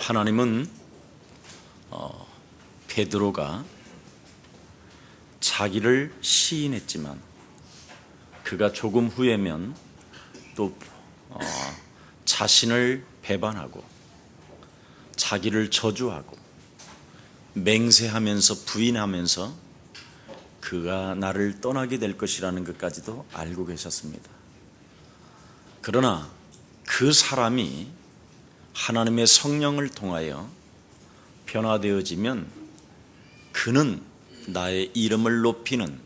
하나님은 베드로가 자기를 시인했지만 그가 조금 후에면 또 자신을 배반하고 자기를 저주하고 맹세하면서 부인하면서 그가 나를 떠나게 될 것이라는 것까지도 알고 계셨습니다. 그러나 그 사람이 하나님의 성령을 통하여 변화되어지면 그는 나의 이름을 높이는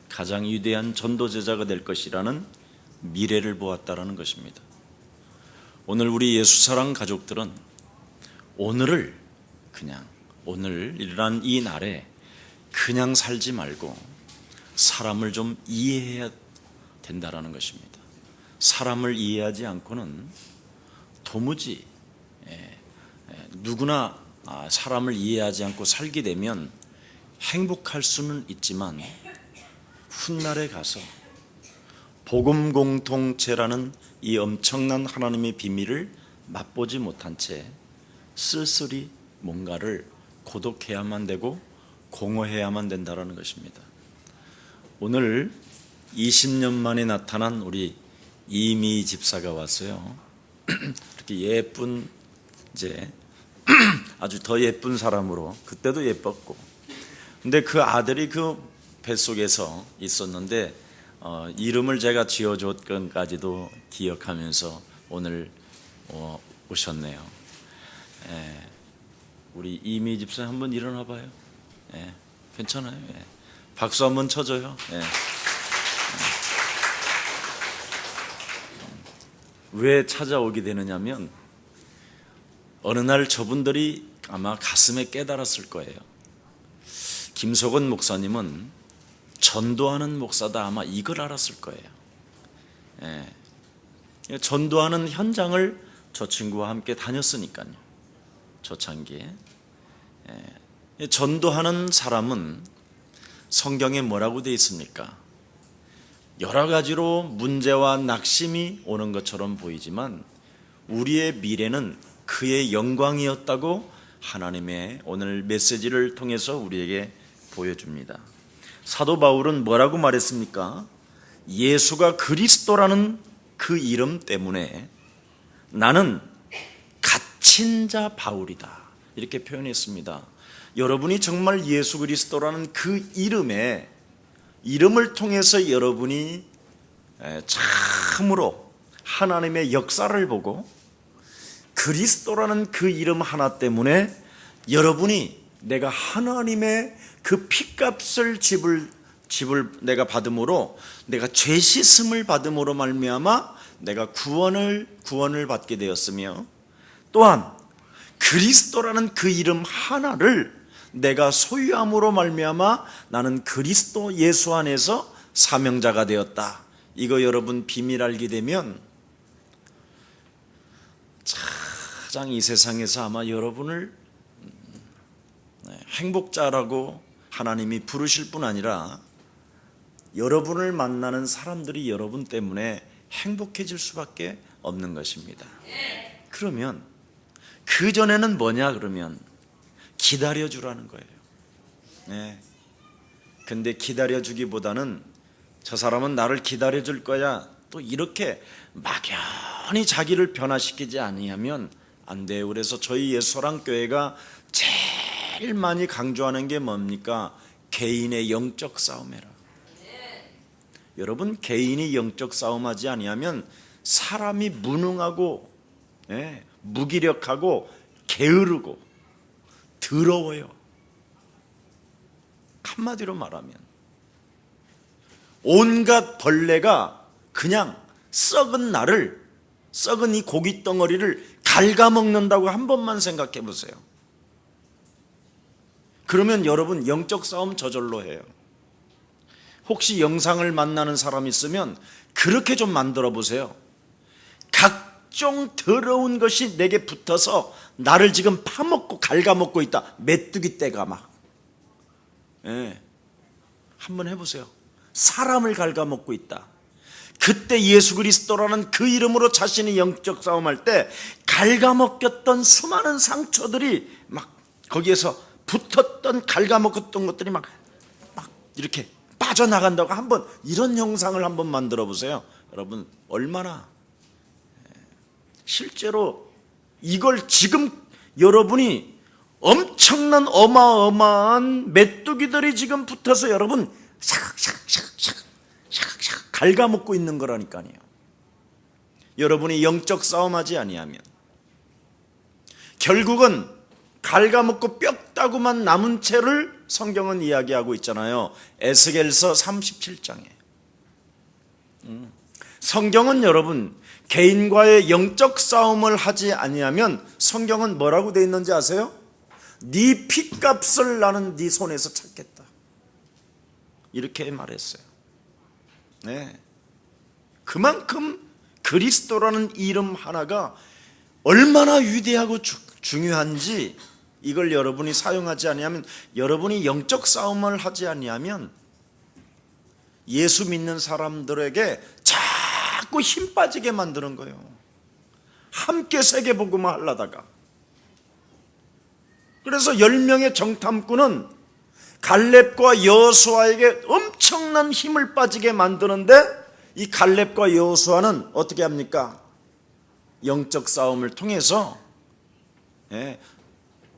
가장 위대한 전도제자가 될 것이라는 미래를 보았다라는 것입니다. 오늘 우리 예수사랑 가족들은 오늘을 그냥 오늘이란 이 날에 그냥 살지 말고 사람을 좀 이해해야 된다라는 것입니다. 사람을 이해하지 않고는 도무지 누구나 사람을 이해하지 않고 살게 되면 행복할 수는 있지만 훗날에 가서 복음 공동체라는 이 엄청난 하나님의 비밀을 맛보지 못한 채 쓸쓸히 뭔가를 고독해야만 되고 공허해야만 된다는 것입니다. 오늘 20년 만에 나타난 우리 이미 집사가 왔어요. 이렇게 예쁜 이제 아주 더 예쁜 사람으로, 그때도 예뻤고, 근데 그 아들이 그 뱃속에서 있었는데 이름을 제가 지어줬건까지도 기억하면서 오늘 오셨네요. 우리 이미 집사 한번 일어나 봐요. 괜찮아요. 박수 한번 쳐줘요. 왜 찾아오게 되느냐면 어느 날 저분들이 아마 가슴에 깨달았을 거예요. 김석원 목사님은 전도하는 목사다, 아마 이걸 알았을 거예요. 전도하는 현장을 저 친구와 함께 다녔으니까요. 초창기에. 전도하는 사람은 성경에 뭐라고 되어 있습니까? 여러 가지로 문제와 낙심이 오는 것처럼 보이지만 우리의 미래는 그의 영광이었다고 하나님의 오늘 메시지를 통해서 우리에게 보여줍니다. 사도 바울은 뭐라고 말했습니까? 예수가 그리스도라는 그 이름 때문에 나는 갇힌 자 바울이다, 이렇게 표현했습니다. 여러분이 정말 예수 그리스도라는 그 이름을 통해서 여러분이 참으로 하나님의 역사를 보고 그리스도라는 그 이름 하나 때문에 여러분이 내가 하나님의 그 피값을 집을 내가 받음으로, 내가 죄 씻음을 받음으로 말미암아 내가 구원을 받게 되었으며, 또한 그리스도라는 그 이름 하나를 내가 소유함으로 말미암아 나는 그리스도 예수 안에서 사명자가 되었다. 이거 여러분 비밀 알게 되면 가장 이 세상에서 아마 여러분을 행복자라고 하나님이 부르실 뿐 아니라 여러분을 만나는 사람들이 여러분 때문에 행복해질 수밖에 없는 것입니다. 그러면 그 전에는 뭐냐 그러면 기다려주라는 거예요. 근데 기다려주기보다는 저 사람은 나를 기다려줄 거야, 또 이렇게 막연히 자기를 변화시키지 아니하면 안 돼요. 그래서 저희 예수사랑교회가 제일 많이 강조하는 게 뭡니까? 개인의 영적 싸움이라. 여러분, 개인이 영적 싸움하지 아니하면 사람이 무능하고 무기력하고 게으르고 더러워요. 한마디로 말하면 온갖 벌레가 그냥 썩은 이 고기 덩어리를 갉아먹는다고 한 번만 생각해 보세요. 그러면 여러분 영적 싸움 저절로 해요. 혹시 영상을 만나는 사람 있으면 그렇게 좀 만들어 보세요. 각종 더러운 것이 내게 붙어서 나를 지금 파먹고 갉아먹고 있다. 메뚜기 떼가 막. 한번 해보세요. 사람을 갉아먹고 있다. 그때 예수 그리스도라는 그 이름으로 자신이 영적 싸움할 때 갉아먹혔던 수많은 상처들이 막 거기에서 붙었던 갉아먹었던 것들이 막 이렇게 빠져나간다고 한번 이런 영상을 한번 만들어 보세요. 여러분 얼마나 실제로 이걸 지금 여러분이 엄청난 어마어마한 메뚜기들이 지금 붙어서 여러분 샤각샤각 갉아먹고 있는 거라니까요. 여러분이 영적 싸움하지 아니하면 결국은 갉아먹고 뼈다구만 남은 채를 성경은 이야기하고 있잖아요. 에스겔서 37장에 성경은 여러분 개인과의 영적 싸움을 하지 아니하면 성경은 뭐라고 돼 있는지 아세요? 네 핏값을 나는 네 손에서 찾겠다 이렇게 말했어요. 네. 그만큼 그리스도라는 이름 하나가 얼마나 위대하고 중요한지 이걸 여러분이 사용하지 아니하면 여러분이 영적 싸움을 하지 아니하면 예수 믿는 사람들에게 자꾸 힘 빠지게 만드는 거예요. 함께 세계복음을 하려다가. 그래서 10명의 정탐꾼은 갈렙과 여호수아에게 엄청난 힘을 빠지게 만드는데 이 갈렙과 여호수아는 어떻게 합니까? 영적 싸움을 통해서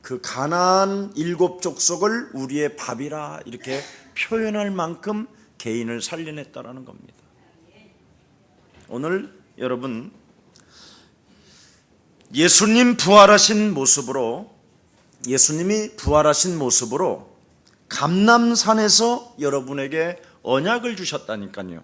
그 가나안 7족속을 우리의 밥이라 이렇게 표현할 만큼 개인을 살려냈다라는 겁니다. 오늘 여러분 예수님이 부활하신 모습으로 감람산에서 여러분에게 언약을 주셨다니까요.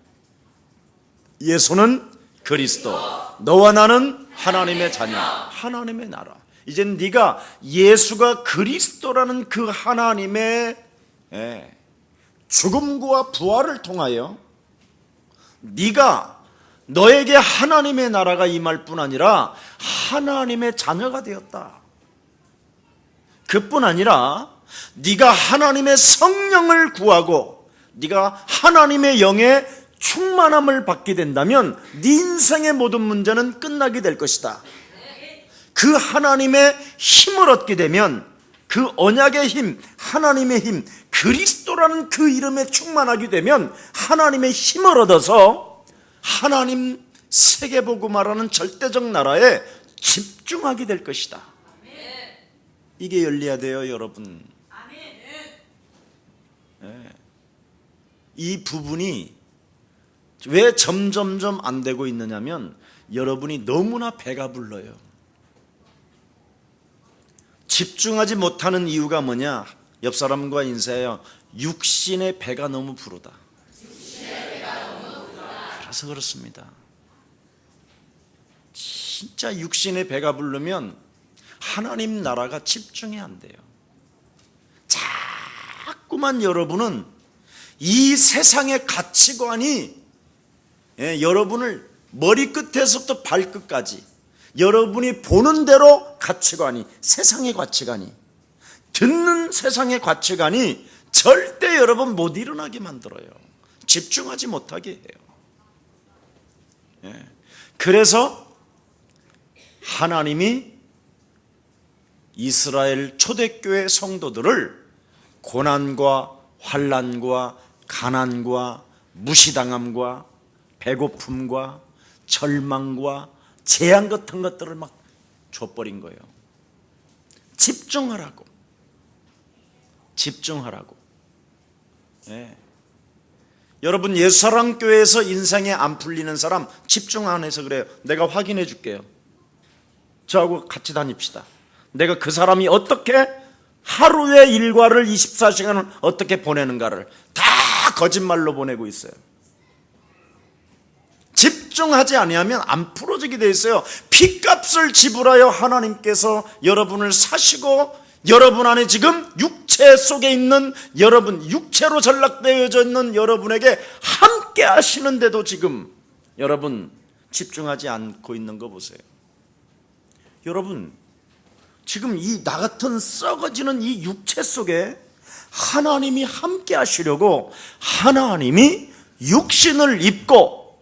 예수는 그리스도, 너와 나는 하나님의 자녀, 하나님의 나라. 이젠 네가 예수가 그리스도라는 그 하나님의 죽음과 부활을 통하여 네가 너에게 하나님의 나라가 임할 뿐 아니라 하나님의 자녀가 되었다. 그뿐 아니라 네가 하나님의 성령을 구하고 네가 하나님의 영의 충만함을 받게 된다면 네 인생의 모든 문제는 끝나게 될 것이다. 그 하나님의 힘을 얻게 되면 그 언약의 힘, 하나님의 힘, 그리스도라는 그 이름에 충만하게 되면 하나님의 힘을 얻어서 하나님 세계복음화라는 절대적 나라에 집중하게 될 것이다. 이게 열려야 돼요, 여러분. 이 부분이 왜 점점점 안 되고 있느냐면 여러분이 너무나 배가 불러요. 집중하지 못하는 이유가 뭐냐? 옆 사람과 인사해요. 육신의 배가 너무 부르다. 그래서 그렇습니다. 진짜 육신의 배가 부르면 하나님 나라가 집중이 안 돼요. 자꾸만 여러분은 이 세상의 가치관이 여러분을 머리끝에서부터 발끝까지 여러분이 보는 대로 가치관이, 세상의 가치관이, 듣는 세상의 가치관이 절대 여러분 못 일어나게 만들어요. 집중하지 못하게 해요. 그래서 하나님이 이스라엘 초대교회 성도들을 고난과 환난과 가난과 무시당함과 배고픔과 절망과 재앙 같은 것들을 막 줘버린 거예요. 집중하라고. 여러분 예수사랑교회에서 인생에 안 풀리는 사람 집중 안 해서 그래요. 내가 확인해 줄게요. 저하고 같이 다닙시다. 내가 그 사람이 어떻게 하루의 일과를 24시간을 어떻게 보내는가를 다 거짓말로 보내고 있어요. 집중하지 아니하면 안 풀어지게 돼 있어요. 핏값을 지불하여 하나님께서 여러분을 사시고 여러분 안에 지금 육체 속에 있는 여러분, 육체로 전락되어져 있는 여러분에게 함께 하시는데도 지금 여러분 집중하지 않고 있는 거 보세요. 여러분 지금 이 나 같은 썩어지는 이 육체 속에 하나님이 함께 하시려고 하나님이 육신을 입고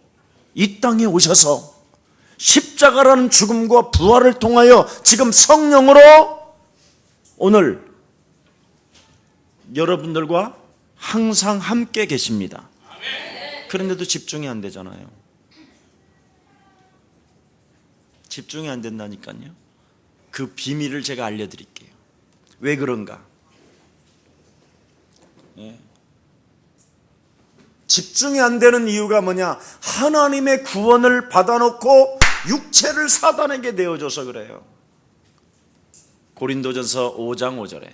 이 땅에 오셔서 십자가라는 죽음과 부활을 통하여 지금 성령으로 오늘 여러분들과 항상 함께 계십니다. 그런데도 집중이 안 되잖아요. 집중이 안 된다니까요. 그 비밀을 제가 알려드릴게요. 왜 그런가? 집중이 안 되는 이유가 뭐냐? 하나님의 구원을 받아놓고 육체를 사단에게 내어줘서 그래요. 고린도전서 5장 5절에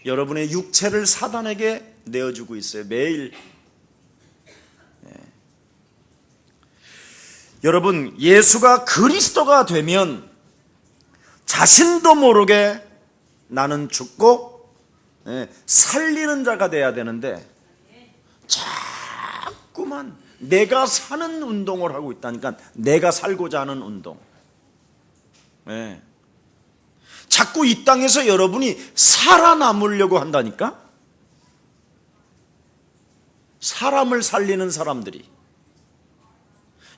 여러분의 육체를 사단에게 내어주고 있어요. 매일. 여러분, 예수가 그리스도가 되면 자신도 모르게 나는 죽고 살리는 자가 돼야 되는데 자꾸만 내가 사는 운동을 하고 있다니까. 내가 살고자 하는 운동. 자꾸 이 땅에서 여러분이 살아남으려고 한다니까. 사람을 살리는 사람들이.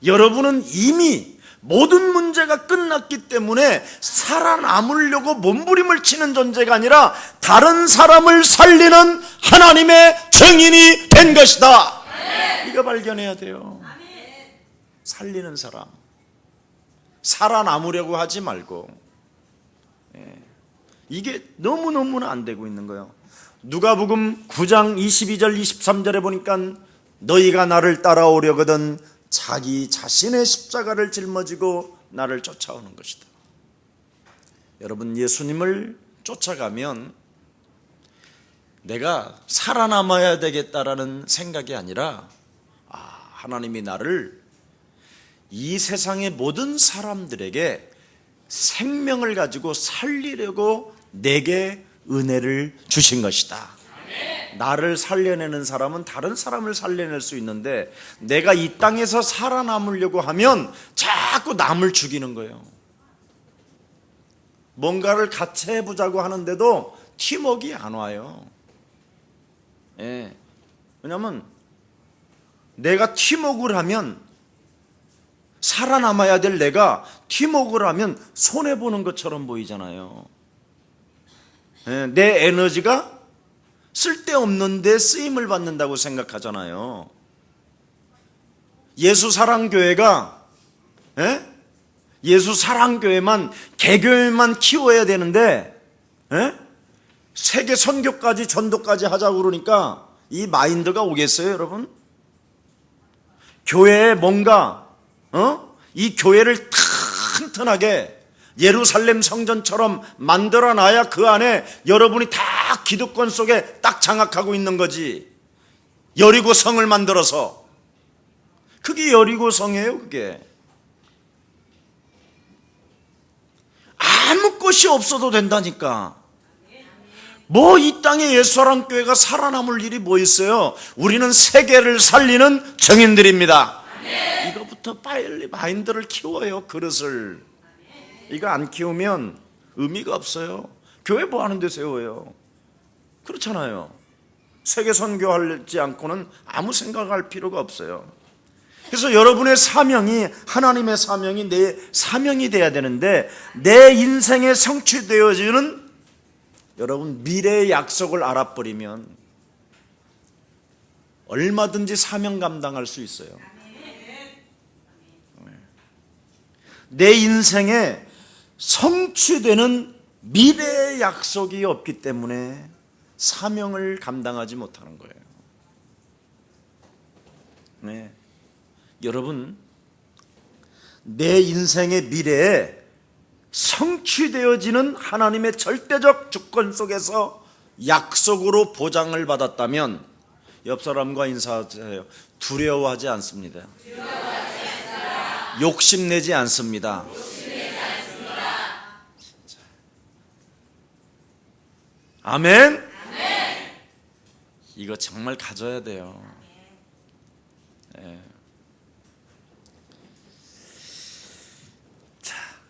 여러분은 이미 모든 문제가 끝났기 때문에 살아남으려고 몸부림을 치는 존재가 아니라 다른 사람을 살리는 하나님의 증인이 된 것이다. 이거 발견해야 돼요. 살리는 사람. 살아남으려고 하지 말고. 이게 너무너무나 안 되고 있는 거예요. 누가복음 9장 22절 23절에 보니까 너희가 나를 따라오려거든 자기 자신의 십자가를 짊어지고 나를 쫓아오는 것이다. 여러분, 예수님을 쫓아가면 내가 살아남아야 되겠다라는 생각이 아니라 하나님이 나를 이 세상의 모든 사람들에게 생명을 가지고 살리려고 내게 은혜를 주신 것이다. 나를 살려내는 사람은 다른 사람을 살려낼 수 있는데 내가 이 땅에서 살아남으려고 하면 자꾸 남을 죽이는 거예요. 뭔가를 같이 해보자고 하는데도 팀워크가 안 와요. 왜냐하면 내가 팀워크를 하면 살아남아야 될 내가 팀워크를 하면 손해보는 것처럼 보이잖아요. 내 에너지가 쓸데없는데 쓰임을 받는다고 생각하잖아요. 예수사랑교회가 예수사랑교회만 개교회만 키워야 되는데 세계 선교까지 전도까지 하자고 그러니까 이 마인드가 오겠어요, 여러분? 교회에 뭔가 이 교회를 튼튼하게 예루살렘 성전처럼 만들어놔야 그 안에 여러분이 다 기득권 속에 딱 장악하고 있는 거지. 여리고 성을 만들어서. 그게 여리고 성이에요, 그게. 아무 것이 없어도 된다니까. 뭐 이 땅에 예수사랑교회가 살아남을 일이 뭐 있어요? 우리는 세계를 살리는 증인들입니다. 이거부터 빨리 마인드를 키워요, 그릇을. 이거 안 키우면 의미가 없어요. 교회 뭐 하는 데 세워요? 그렇잖아요. 세계 선교하지 않고는 아무 생각할 필요가 없어요. 그래서 여러분의 사명이 하나님의 사명이 내 사명이 돼야 되는데 내 인생에 성취되어지는 여러분 미래의 약속을 알아버리면 얼마든지 사명 감당할 수 있어요. 내 인생에 성취되는 미래의 약속이 없기 때문에 사명을 감당하지 못하는 거예요. 여러분, 내 인생의 미래에 성취되어지는 하나님의 절대적 주권 속에서 약속으로 보장을 받았다면 옆 사람과 인사하세요. 두려워하지 않습니다. 욕심내지 않습니다. 아멘? 이거 정말 가져야 돼요.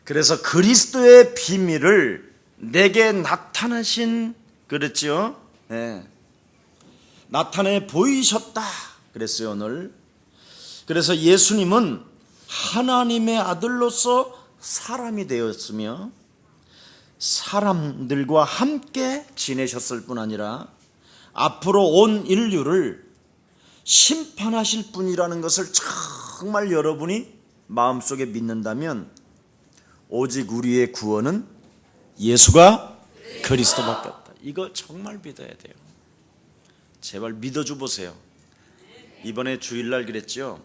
그래서 그리스도의 비밀을 내게 나타나신, 그랬죠? 나타내 보이셨다 그랬어요. 오늘 그래서 예수님은 하나님의 아들로서 사람이 되었으며 사람들과 함께 지내셨을 뿐 아니라 앞으로 온 인류를 심판하실 분이라는 것을 정말 여러분이 마음속에 믿는다면 오직 우리의 구원은 예수가 그리스도밖에 없다. 이거 정말 믿어야 돼요. 제발 믿어줘 보세요. 이번에 주일날 그랬죠.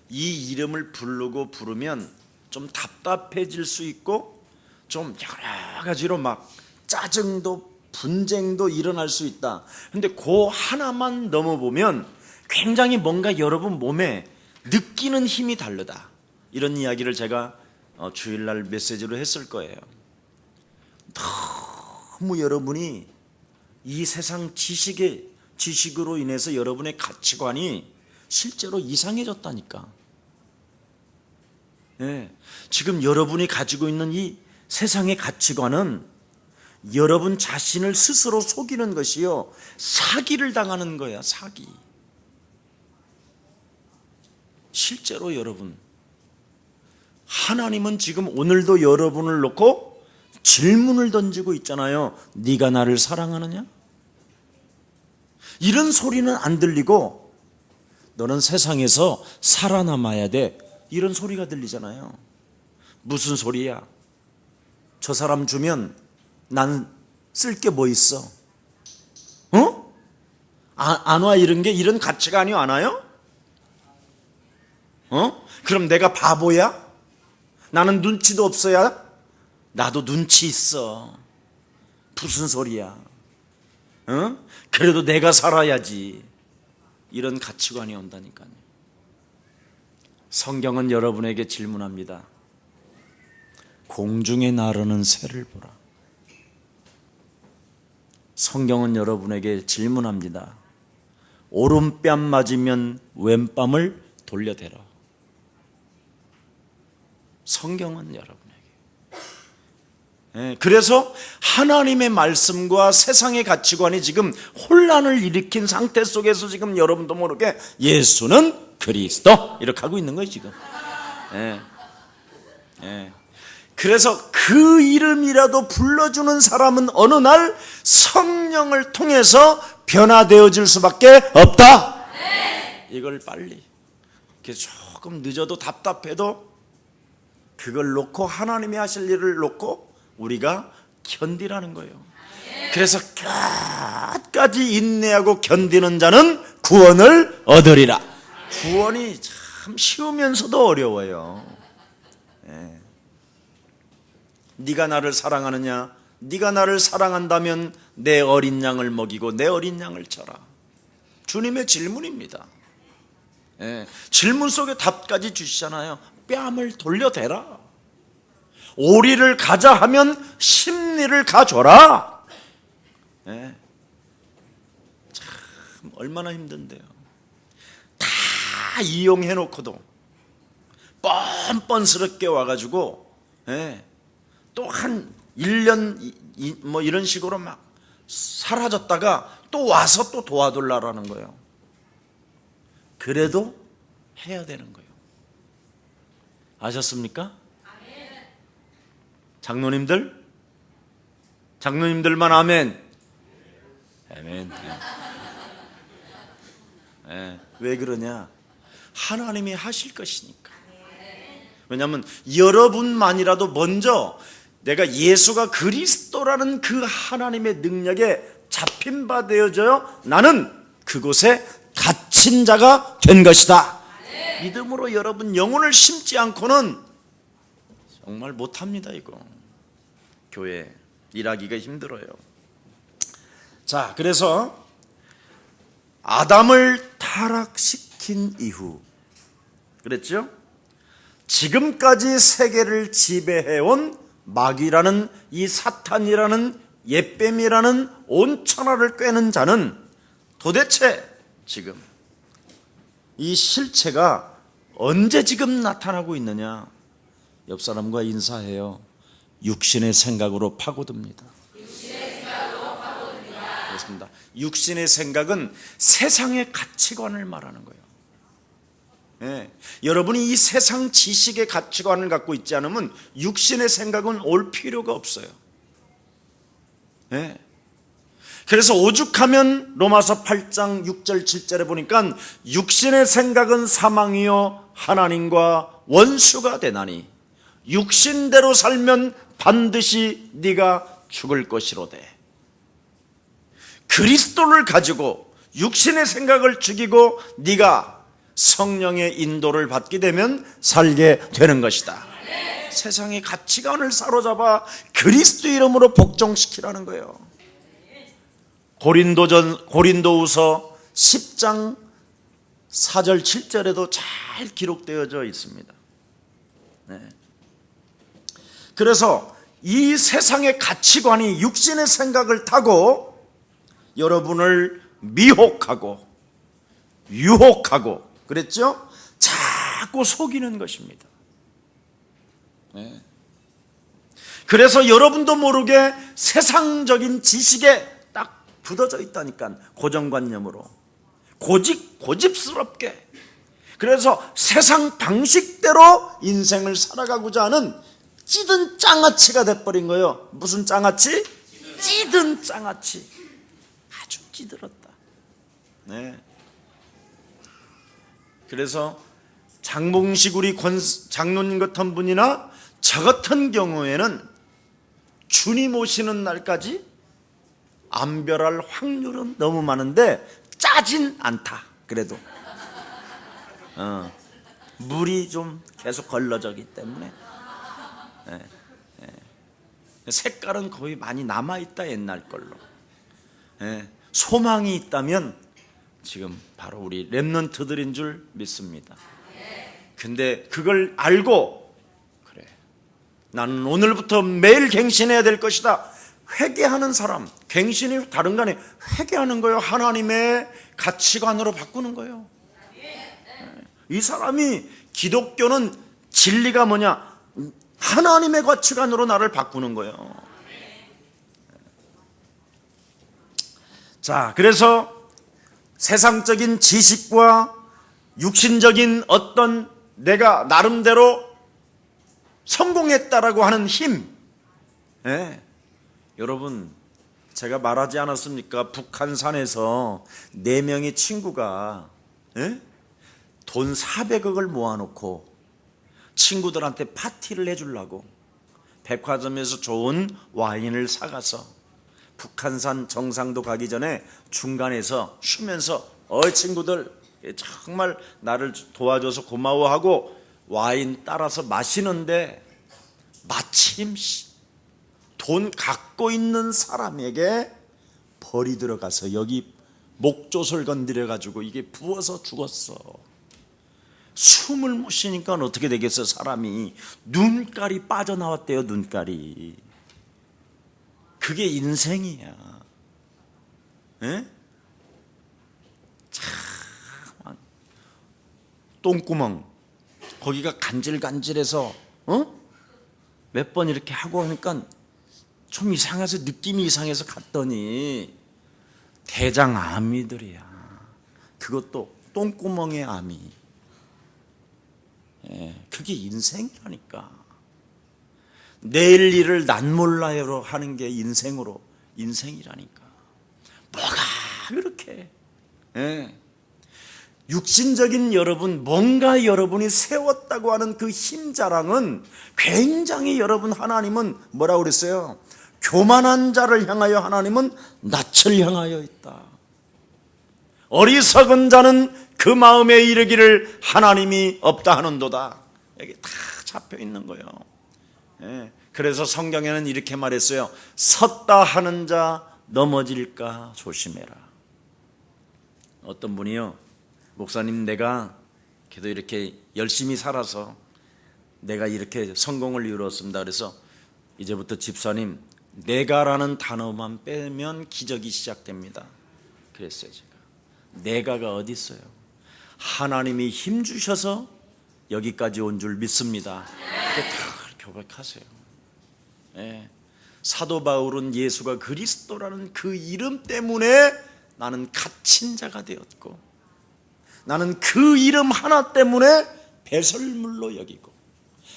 이 이름을 부르면 좀 답답해질 수 있고 좀 여러 가지로 막 짜증도 분쟁도 일어날 수 있다. 근데 그 하나만 넘어보면 굉장히 뭔가 여러분 몸에 느끼는 힘이 다르다. 이런 이야기를 제가 주일날 메시지로 했을 거예요. 너무 여러분이 이 세상 지식으로 인해서 여러분의 가치관이 실제로 이상해졌다니까. 네. 지금 여러분이 가지고 있는 이 세상의 가치관은 여러분 자신을 스스로 속이는 것이요, 사기를 당하는 거야. 사기. 실제로 여러분, 하나님은 지금 오늘도 여러분을 놓고 질문을 던지고 있잖아요. 네가 나를 사랑하느냐? 이런 소리는 안 들리고 너는 세상에서 살아남아야 돼, 이런 소리가 들리잖아요. 무슨 소리야? 저 사람 주면 난 쓸 게 뭐 있어? 안 와, 이런 게, 이런 가치관이 안 와요? 그럼 내가 바보야? 나는 눈치도 없어야? 나도 눈치 있어. 무슨 소리야? 그래도 내가 살아야지. 이런 가치관이 온다니까요. 성경은 여러분에게 질문합니다. 공중에 나르는 새를 보라. 성경은 여러분에게 질문합니다. 오른뺨 맞으면 왼뺨을 돌려대라. 성경은 여러분에게. 그래서 하나님의 말씀과 세상의 가치관이 지금 혼란을 일으킨 상태 속에서 지금 여러분도 모르게 예수는 그리스도 이렇게 하고 있는 거예요 지금. 그래서 그 이름이라도 불러주는 사람은 어느 날 성령을 통해서 변화되어질 수밖에 없다. 이걸 빨리, 조금 늦어도 답답해도 그걸 놓고 하나님이 하실 일을 놓고 우리가 견디라는 거예요. 그래서 끝까지 인내하고 견디는 자는 구원을 얻으리라. 구원이 참 쉬우면서도 어려워요. 네가 나를 사랑하느냐? 네가 나를 사랑한다면 내 어린 양을 먹이고 내 어린 양을 쳐라. 주님의 질문입니다. 질문 속에 답까지 주시잖아요. 뺨을 돌려대라. 오리를 가자 하면 십리를 가줘라. 참 얼마나 힘든데요. 다 이용해놓고도 뻔뻔스럽게 와가지고 또 한 1년 뭐 이런 식으로 막 사라졌다가 또 와서 또 도와달라는 거예요. 그래도 해야 되는 거예요. 아셨습니까? 장로님들만 아멘. 아멘. 왜 그러냐? 하나님이 하실 것이니까. 왜냐하면 여러분만이라도 먼저 내가 예수가 그리스도라는 그 하나님의 능력에 잡힌 바 되어져요. 나는 그곳에 갇힌 자가 된 것이다. 믿음으로 여러분 영혼을 심지 않고는 정말 못합니다. 이거 교회 일하기가 힘들어요. 자, 그래서 아담을 타락시킨 이후 그랬죠? 지금까지 세계를 지배해온 마귀라는 이 사탄이라는 옛뱀이라는 온천하를 꿰는 자는 도대체 지금 이 실체가 언제 지금 나타나고 있느냐? 옆 사람과 인사해요. 육신의 생각으로 파고듭니다. 그렇습니다. 육신의 생각은 세상의 가치관을 말하는 거예요. 예. 여러분이 이 세상 지식의 가치관을 갖고 있지 않으면 육신의 생각은 올 필요가 없어요. 예. 그래서 오죽하면 로마서 8장 6절 7절에 보니까 육신의 생각은 사망이요 하나님과 원수가 되나니 육신대로 살면 반드시 네가 죽을 것이로되 그리스도를 가지고 육신의 생각을 죽이고 네가 성령의 인도를 받게 되면 살게 되는 것이다. 세상의 가치관을 사로잡아 그리스도 이름으로 복종시키라는 거예요. 고린도후서 10장 4절 7절에도 잘 기록되어져 있습니다. 네. 그래서 이 세상의 가치관이 육신의 생각을 타고 여러분을 미혹하고 유혹하고 그랬죠? 자꾸 속이는 것입니다. 네. 그래서 여러분도 모르게 세상적인 지식에 딱 굳어져 있다니까, 고정관념으로 고집스럽게. 그래서 세상 방식대로 인생을 살아가고자 하는 찌든 장아찌가 돼버린 거예요. 무슨 장아찌? 찌든 장아찌. 아주 찌들었다. 네. 그래서 장봉식 우리 장로님 같은 분이나 저 같은 경우에는 주님 오시는 날까지 안별할 확률은 너무 많은데 짜진 않다. 그래도 물이 좀 계속 걸러져기 때문에 색깔은 거의 많이 남아있다. 옛날 걸로. 소망이 있다면 지금 바로 우리 렘넌트들인 줄 믿습니다. 근데 그걸 알고 그래, 나는 오늘부터 매일 갱신해야 될 것이다. 회개하는 사람, 갱신이 다른 거 아니에요. 회개하는 거예요. 하나님의 가치관으로 바꾸는 거예요. 이 사람이, 기독교는 진리가 뭐냐? 하나님의 가치관으로 나를 바꾸는 거예요. 자, 그래서 세상적인 지식과 육신적인 어떤 내가 나름대로 성공했다라고 하는 힘, 여러분, 제가 말하지 않았습니까? 북한산에서 4명의 친구가 돈 400억을 모아놓고 친구들한테 파티를 해주려고 백화점에서 좋은 와인을 사가서 북한산 정상도 가기 전에 중간에서 쉬면서 친구들 정말 나를 도와줘서 고마워하고 와인 따라서 마시는데 마침 돈 갖고 있는 사람에게 벌이 들어가서 여기 목젖을 건드려 가지고 이게 부어서 죽었어. 숨을 못 쉬니까 어떻게 되겠어? 사람이 눈깔이 빠져나왔대요. 눈깔이. 그게 인생이야. 참, 똥구멍 거기가 간질간질해서 몇 번 이렇게 하고 하니까 좀 이상해서, 느낌이 이상해서 갔더니 대장암이들이야. 그것도 똥구멍의 암이. 그게 인생이라니까. 내일 일을 난 몰라요로 하는 게 인생이라니까. 뭐가 그렇게 육신적인 여러분, 뭔가 여러분이 세웠다고 하는 그 힘자랑은 굉장히, 여러분, 하나님은 뭐라고 그랬어요? 교만한 자를 향하여 하나님은 낯을 향하여 있다. 어리석은 자는 그 마음에 이르기를 하나님이 없다 하는도다. 여기 다 잡혀 있는 거예요. 그래서 성경에는 이렇게 말했어요. 섰다 하는 자 넘어질까 조심해라. 어떤 분이요, 목사님, 내가 그래도 이렇게 열심히 살아서 내가 이렇게 성공을 이루었습니다. 그래서 이제부터 집사님, 내가라는 단어만 빼면 기적이 시작됩니다. 그랬어요. 제가 내가가 어디 있어요? 하나님이 힘 주셔서 여기까지 온 줄 믿습니다. 그렇게 다 고백하세요. 사도 바울은 예수가 그리스도라는 그 이름 때문에 나는 갇힌 자가 되었고 나는 그 이름 하나 때문에 배설물로 여기고,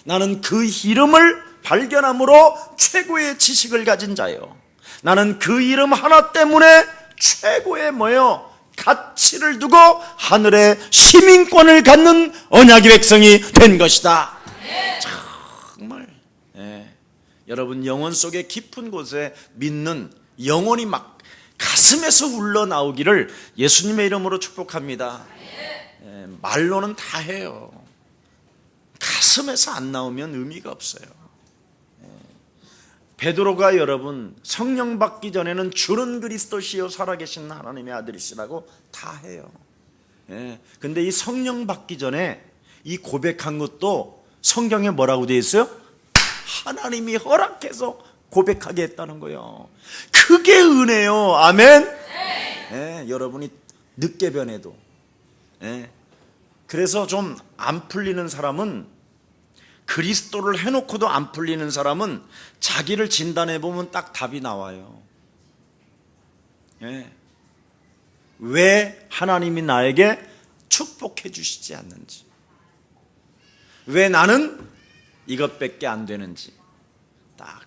나는 그 이름을 발견함으로 최고의 지식을 가진 자요, 나는 그 이름 하나 때문에 최고의 가치를 두고 하늘의 시민권을 갖는 언약의 백성이 된 것이다. 정말 여러분, 영혼 속에 깊은 곳에 믿는 영혼이 막 가슴에서 흘러나오기를 예수님의 이름으로 축복합니다. 말로는 다 해요. 가슴에서 안 나오면 의미가 없어요. 베드로가 여러분 성령 받기 전에는 주는 그리스도시요 살아계신 하나님의 아들이시라고 다 해요. 근데 이 성령 받기 전에 이 고백한 것도 성경에 뭐라고 되어 있어요? 하나님이 허락해서 고백하게 했다는 거예요. 그게 은혜요. 아멘. 여러분이 늦게 변해도, 그래서 좀 안 풀리는 사람은, 그리스도를 해놓고도 안 풀리는 사람은 자기를 진단해보면 딱 답이 나와요. 왜 하나님이 나에게 축복해 주시지 않는지, 왜 나는 이것밖에 안 되는지 딱.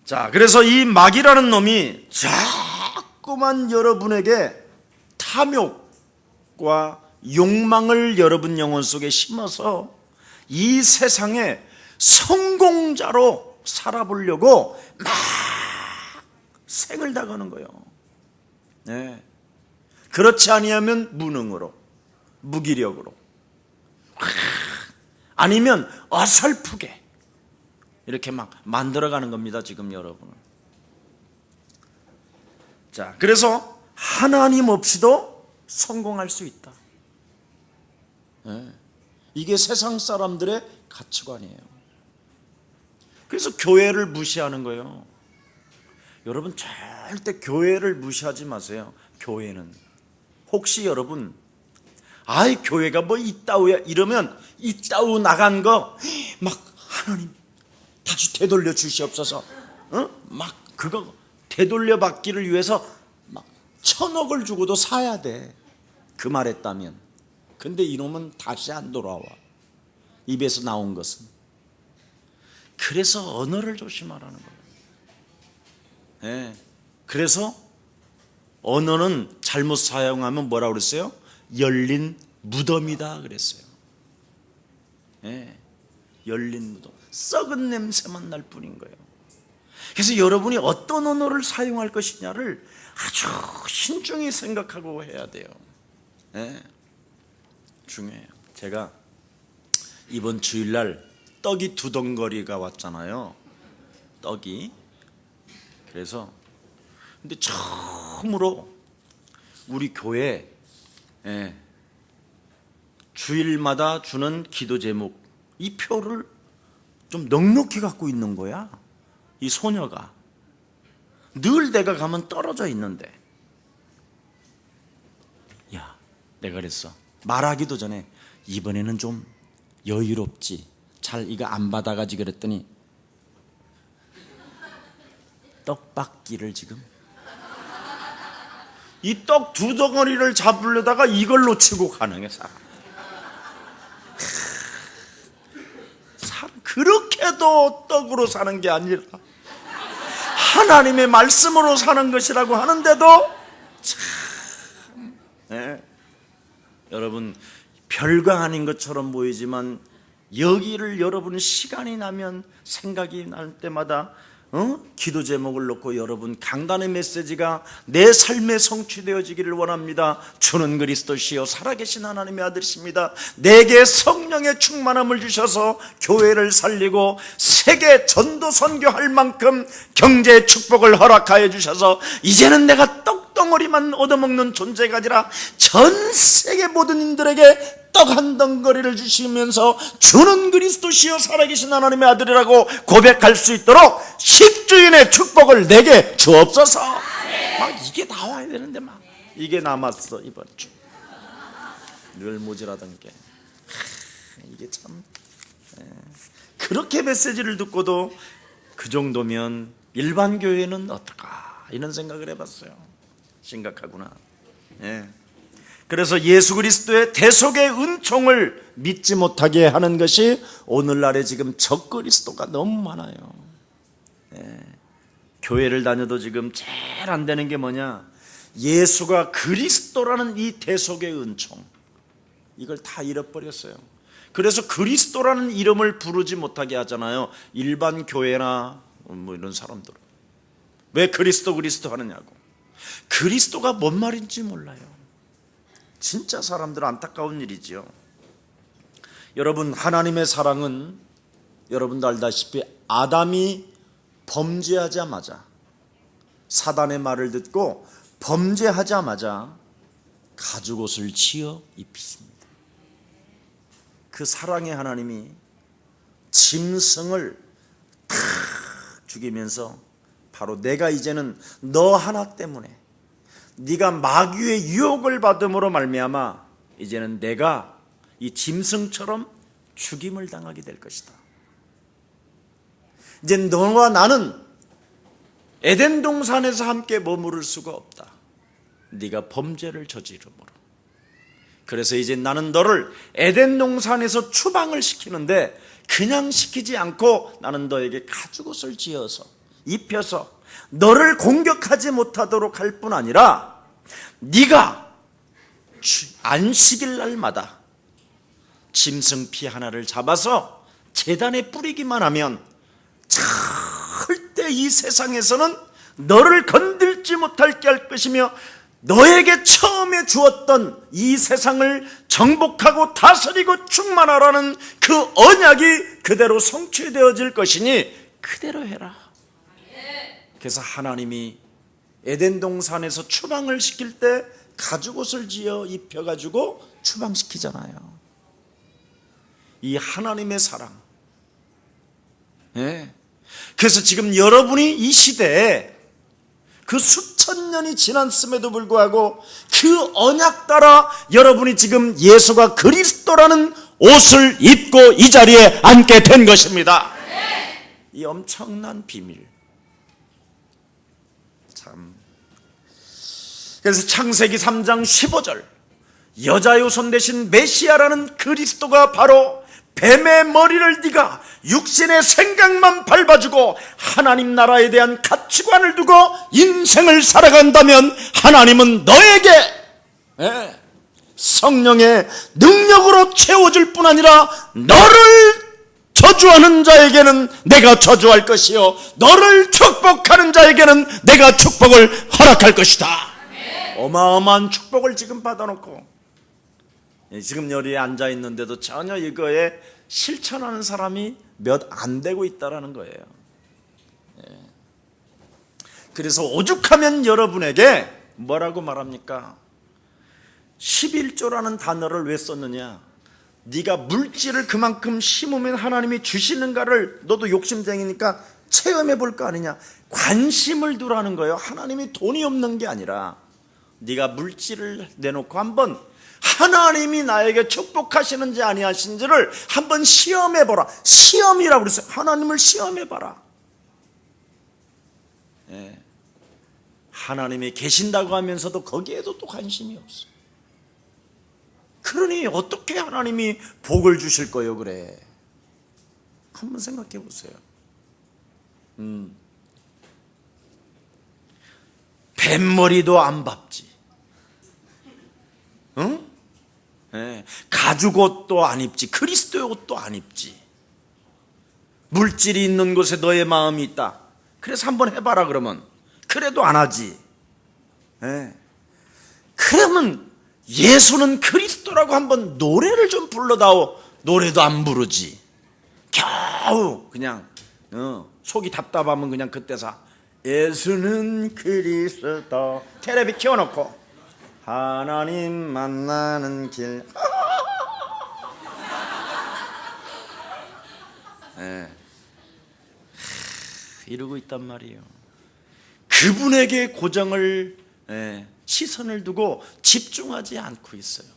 자, 그래서 이 마귀라는 놈이 자꾸만 여러분에게 탐욕과 욕망을 여러분 영혼 속에 심어서 이 세상에 성공자로 살아보려고 막 생을 다 거는 거예요. 그렇지 아니하면 무능으로, 무기력으로, 아니면 어설프게 이렇게 막 만들어가는 겁니다, 지금 여러분은. 자, 그래서 하나님 없이도 성공할 수 있다. 이게 세상 사람들의 가치관이에요. 그래서 교회를 무시하는 거예요. 여러분 절대 교회를 무시하지 마세요. 교회는 혹시 여러분 교회가 뭐 이따우야 이러면 이따우 나간 거 막 하나님 다시 되돌려 주시옵소서, 막 그거 되돌려 받기를 위해서 막 1,000억을 주고도 사야 돼, 그 말했다면. 근데 이놈은 다시 안 돌아와, 입에서 나온 것은. 그래서 언어를 조심하라는 거예요. 그래서 언어는 잘못 사용하면 뭐라고 그랬어요? 열린 무덤이다 그랬어요. 열린 무덤, 썩은 냄새만 날 뿐인 거예요. 그래서 여러분이 어떤 언어를 사용할 것이냐를 아주 신중히 생각하고 해야 돼요. 중요해요. 제가 이번 주일날 떡이 2덩거리가 왔잖아요. 떡이. 그래서 근데 처음으로 우리 교회 주일마다 주는 기도 제목, 이 표를 좀 넉넉히 갖고 있는 거야. 이 소녀가 늘 내가 가면 떨어져 있는데, 야, 내가 그랬어. 말하기도 전에 이번에는 좀 여유롭지, 잘 이거 안 받아가지 그랬더니 떡받기를 지금 이 떡 2덩어리를 잡으려다가 이걸 놓치고 가는 게 사람. 그렇게도 떡으로 사는 게 아니라 하나님의 말씀으로 사는 것이라고 하는데도 참, 여러분 별거 아닌 것처럼 보이지만 여기를 여러분 시간이 나면, 생각이 날 때마다 기도 제목을 놓고 여러분 강단의 메시지가 내 삶에 성취되어지기를 원합니다. 주는 그리스도시요 살아계신 하나님의 아들이십니다. 내게 성령의 충만함을 주셔서 교회를 살리고 세계 전도 선교할 만큼 경제의 축복을 허락하여 주셔서 이제는 내가 떡덩어리만 얻어먹는 존재가 아니라 전 세계 모든 인들에게 떡 한 덩거리를 주시면서 주는 그리스도시요 살아계신 하나님의 아들이라고 고백할 수 있도록 10주인의 축복을 내게 주옵소서. 막 이게 나와야 되는데 막 이게 남았어. 이번 주 늘 모자라던 게 이게 참. 그렇게 메시지를 듣고도 그 정도면 일반 교회는 어떨까 이런 생각을 해봤어요. 심각하구나. 예. 그래서 예수 그리스도의 대속의 은총을 믿지 못하게 하는 것이 오늘날에 지금 적그리스도가 너무 많아요. 예. 교회를 다녀도 지금 제일 안 되는 게 뭐냐, 예수가 그리스도라는 이 대속의 은총, 이걸 다 잃어버렸어요. 그래서 그리스도라는 이름을 부르지 못하게 하잖아요. 일반 교회나 뭐 이런 사람들은 왜 그리스도 하느냐고. 그리스도가 뭔 말인지 몰라요. 진짜 사람들은 안타까운 일이지요. 여러분, 하나님의 사랑은 여러분도 알다시피 아담이 범죄하자마자, 사단의 말을 듣고 범죄하자마자 가죽옷을 지어 입히십니다. 그 사랑의 하나님이 짐승을 탁 죽이면서 바로 내가 이제는 너 하나 때문에, 네가 마귀의 유혹을 받음으로 말미암아 이제는 내가 이 짐승처럼 죽임을 당하게 될 것이다. 이제 너와 나는 에덴 동산에서 함께 머무를 수가 없다. 네가 범죄를 저지름으로. 그래서 이제 나는 너를 에덴 동산에서 추방을 시키는데 그냥 시키지 않고 나는 너에게 가죽옷을 지어서 입혀서 너를 공격하지 못하도록 할 뿐 아니라 네가 안식일 날마다 짐승 피 하나를 잡아서 제단에 뿌리기만 하면 절대 이 세상에서는 너를 건들지 못할게 할 것이며 너에게 처음에 주었던 이 세상을 정복하고 다스리고 충만하라는 그 언약이 그대로 성취되어질 것이니 그대로 해라. 그래서 하나님이 에덴 동산에서 추방을 시킬 때 가죽옷을 지어 입혀가지고 추방시키잖아요. 이 하나님의 사랑. 예. 그래서 지금 여러분이 이 시대에 그 수천 년이 지났음에도 불구하고 그 언약 따라 여러분이 지금 예수가 그리스도라는 옷을 입고 이 자리에 앉게 된 것입니다. 이 엄청난 비밀. 참. 그래서 창세기 3장 15절, 여자의 손 대신 메시아라는 그리스도가 바로 뱀의 머리를 네가 육신의 생각만 밟아주고 하나님 나라에 대한 가치관을 두고 인생을 살아간다면 하나님은 너에게 성령의 능력으로 채워줄 뿐 아니라 너를 저주하는 자에게는 내가 저주할 것이요 너를 축복하는 자에게는 내가 축복을 허락할 것이다. 어마어마한 축복을 지금 받아놓고 지금 여기에 앉아있는데도 전혀 이거에 실천하는 사람이 몇 안 되고 있다는 거예요. 그래서 오죽하면 여러분에게 뭐라고 말합니까? 11조라는 단어를 왜 썼느냐? 네가 물질을 그만큼 심으면 하나님이 주시는가를 너도 욕심쟁이니까 체험해 볼 거 아니냐? 관심을 두라는 거예요. 하나님이 돈이 없는 게 아니라 네가 물질을 내놓고 한번 하나님이 나에게 축복하시는지 아니하신지를 한번 시험해보라. 시험이라고 그랬어요. 하나님을 시험해봐라. 하나님이 계신다고 하면서도 거기에도 또 관심이 없어. 그러니 어떻게 하나님이 복을 주실 거예요? 그래, 한번 생각해 보세요. 뱀머리도 안 밟지, 응? 가죽옷도 안 입지, 그리스도의 옷도 안 입지. 물질이 있는 곳에 너의 마음이 있다. 그래서 한번 해봐라. 그러면 그래도 안 하지. 그러면 예수는 그리스도라고 한번 노래를 좀 불러다오. 노래도 안 부르지. 겨우 그냥 속이 답답하면 그냥 그때서 예수는 그리스도 테레비 켜놓고 하나님 만나는 길. 이러고 있단 말이에요. 그분에게 고정을 시선을 두고 집중하지 않고 있어요.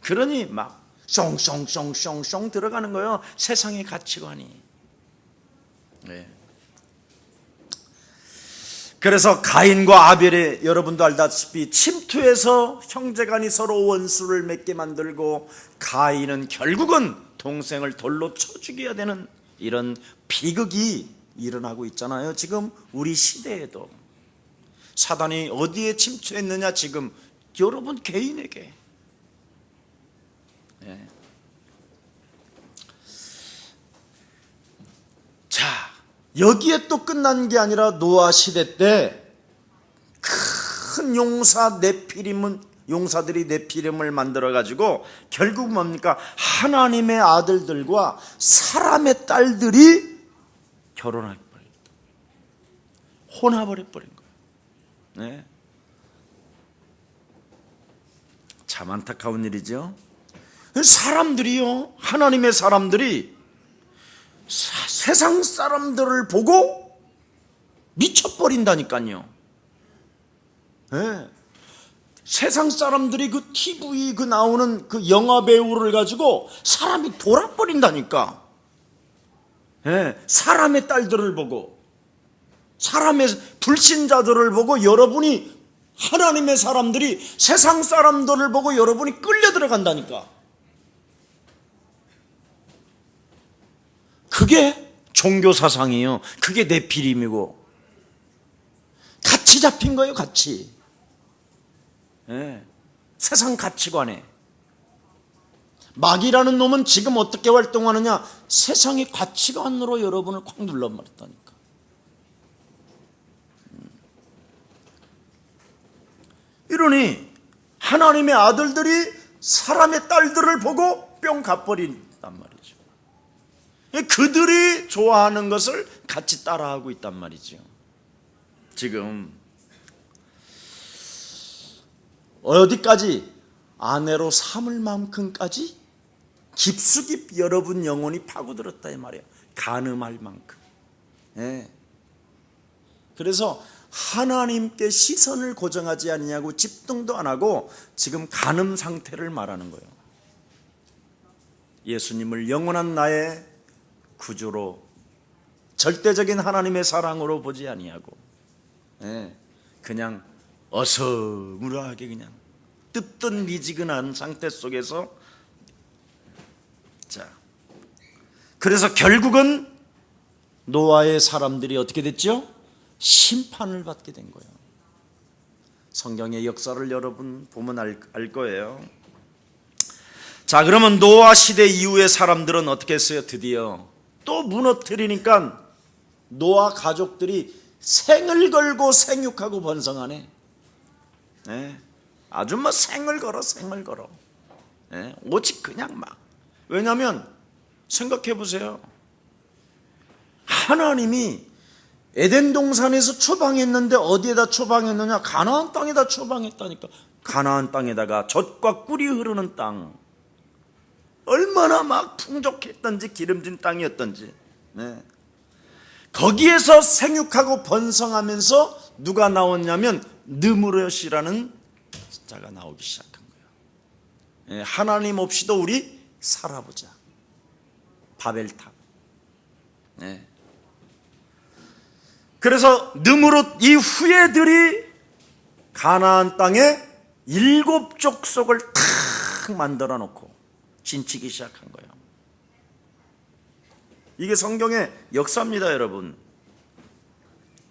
그러니 막 숑숑숑숑숑 들어가는 거예요. 세상의 가치관이. 그래서 가인과 아벨이 여러분도 알다시피 침투해서 형제간이 서로 원수를 맺게 만들고 가인은 결국은 동생을 돌로 쳐 죽여야 되는 이런 비극이 일어나고 있잖아요. 지금 우리 시대에도 사단이 어디에 침투했느냐? 지금 여러분 개인에게. 네. 자, 여기에 또 끝난 게 아니라 노아 시대 때 큰 용사들이 네피림을 만들어 가지고 결국 뭡니까? 하나님의 아들들과 사람의 딸들이 결혼해 버렸다. 혼합을 해버린 거예요. 네. 참 안타까운 일이죠. 사람들이요, 하나님의 사람들이 세상 사람들을 보고 미쳐버린다니까요. 네. 세상 사람들이 그 TV 나오는 그 영화 배우를 가지고 사람이 돌아버린다니까. 네. 사람의 딸들을 보고, 사람의 불신자들을 보고 여러분이, 하나님의 사람들이 세상 사람들을 보고 여러분이 끌려 들어간다니까. 그게 종교 사상이에요. 그게 네피림이고 같이 잡힌 거예요. 같이. 네. 세상 가치관에. 마귀라는 놈은 지금 어떻게 활동하느냐? 세상의 가치관으로 여러분을 콱 눌러버렸다니까. 이러니 하나님의 아들들이 사람의 딸들을 보고 뿅 가버린단 말이죠. 그들이 좋아하는 것을 같이 따라하고 있단 말이죠. 지금 어디까지? 아내로 삼을 만큼까지 깊숙이 여러분 영혼이 파고들었다 이 말이에요. 간음할 만큼. 네. 그래서 하나님께 시선을 고정하지 않냐고 집중도 안 하고 지금 간음 상태를 말하는 거예요. 예수님을 영원한 나의 구주로, 절대적인 하나님의 사랑으로 보지 아니하고, 네. 그냥 어서무라하게 그냥 뜯든 미지근한 상태 속에서, 자, 그래서 결국은 노아의 사람들이 어떻게 됐죠? 심판을 받게 된 거예요. 성경의 역사를 여러분 보면 알 거예요. 자, 그러면 노아 시대 이후의 사람들은 어떻게 했어요? 드디어 또 무너뜨리니까 노아 가족들이 생을 걸고 생육하고 번성하네. 네. 아주 뭐 생을 걸어. 네. 오직 그냥 막. 왜냐하면 생각해 보세요. 하나님이 에덴 동산에서 초방했는데 어디에다 초방했느냐? 가나안 땅에다 초방했다니까. 가나안 땅에다가 젖과 꿀이 흐르는 땅. 얼마나 막 풍족했던지 기름진 땅이었던지. 네. 거기에서 생육하고 번성하면서 누가 나왔냐면 느무롯이라는 자가 나오기 시작한 거예요. 네. 하나님 없이도 우리 살아보자. 바벨탑. 네. 그래서 느무롯 이 후예들이 가나안 땅에 7 족속을 탁 만들어 놓고 진치기 시작한 거예요. 이게 성경의 역사입니다, 여러분.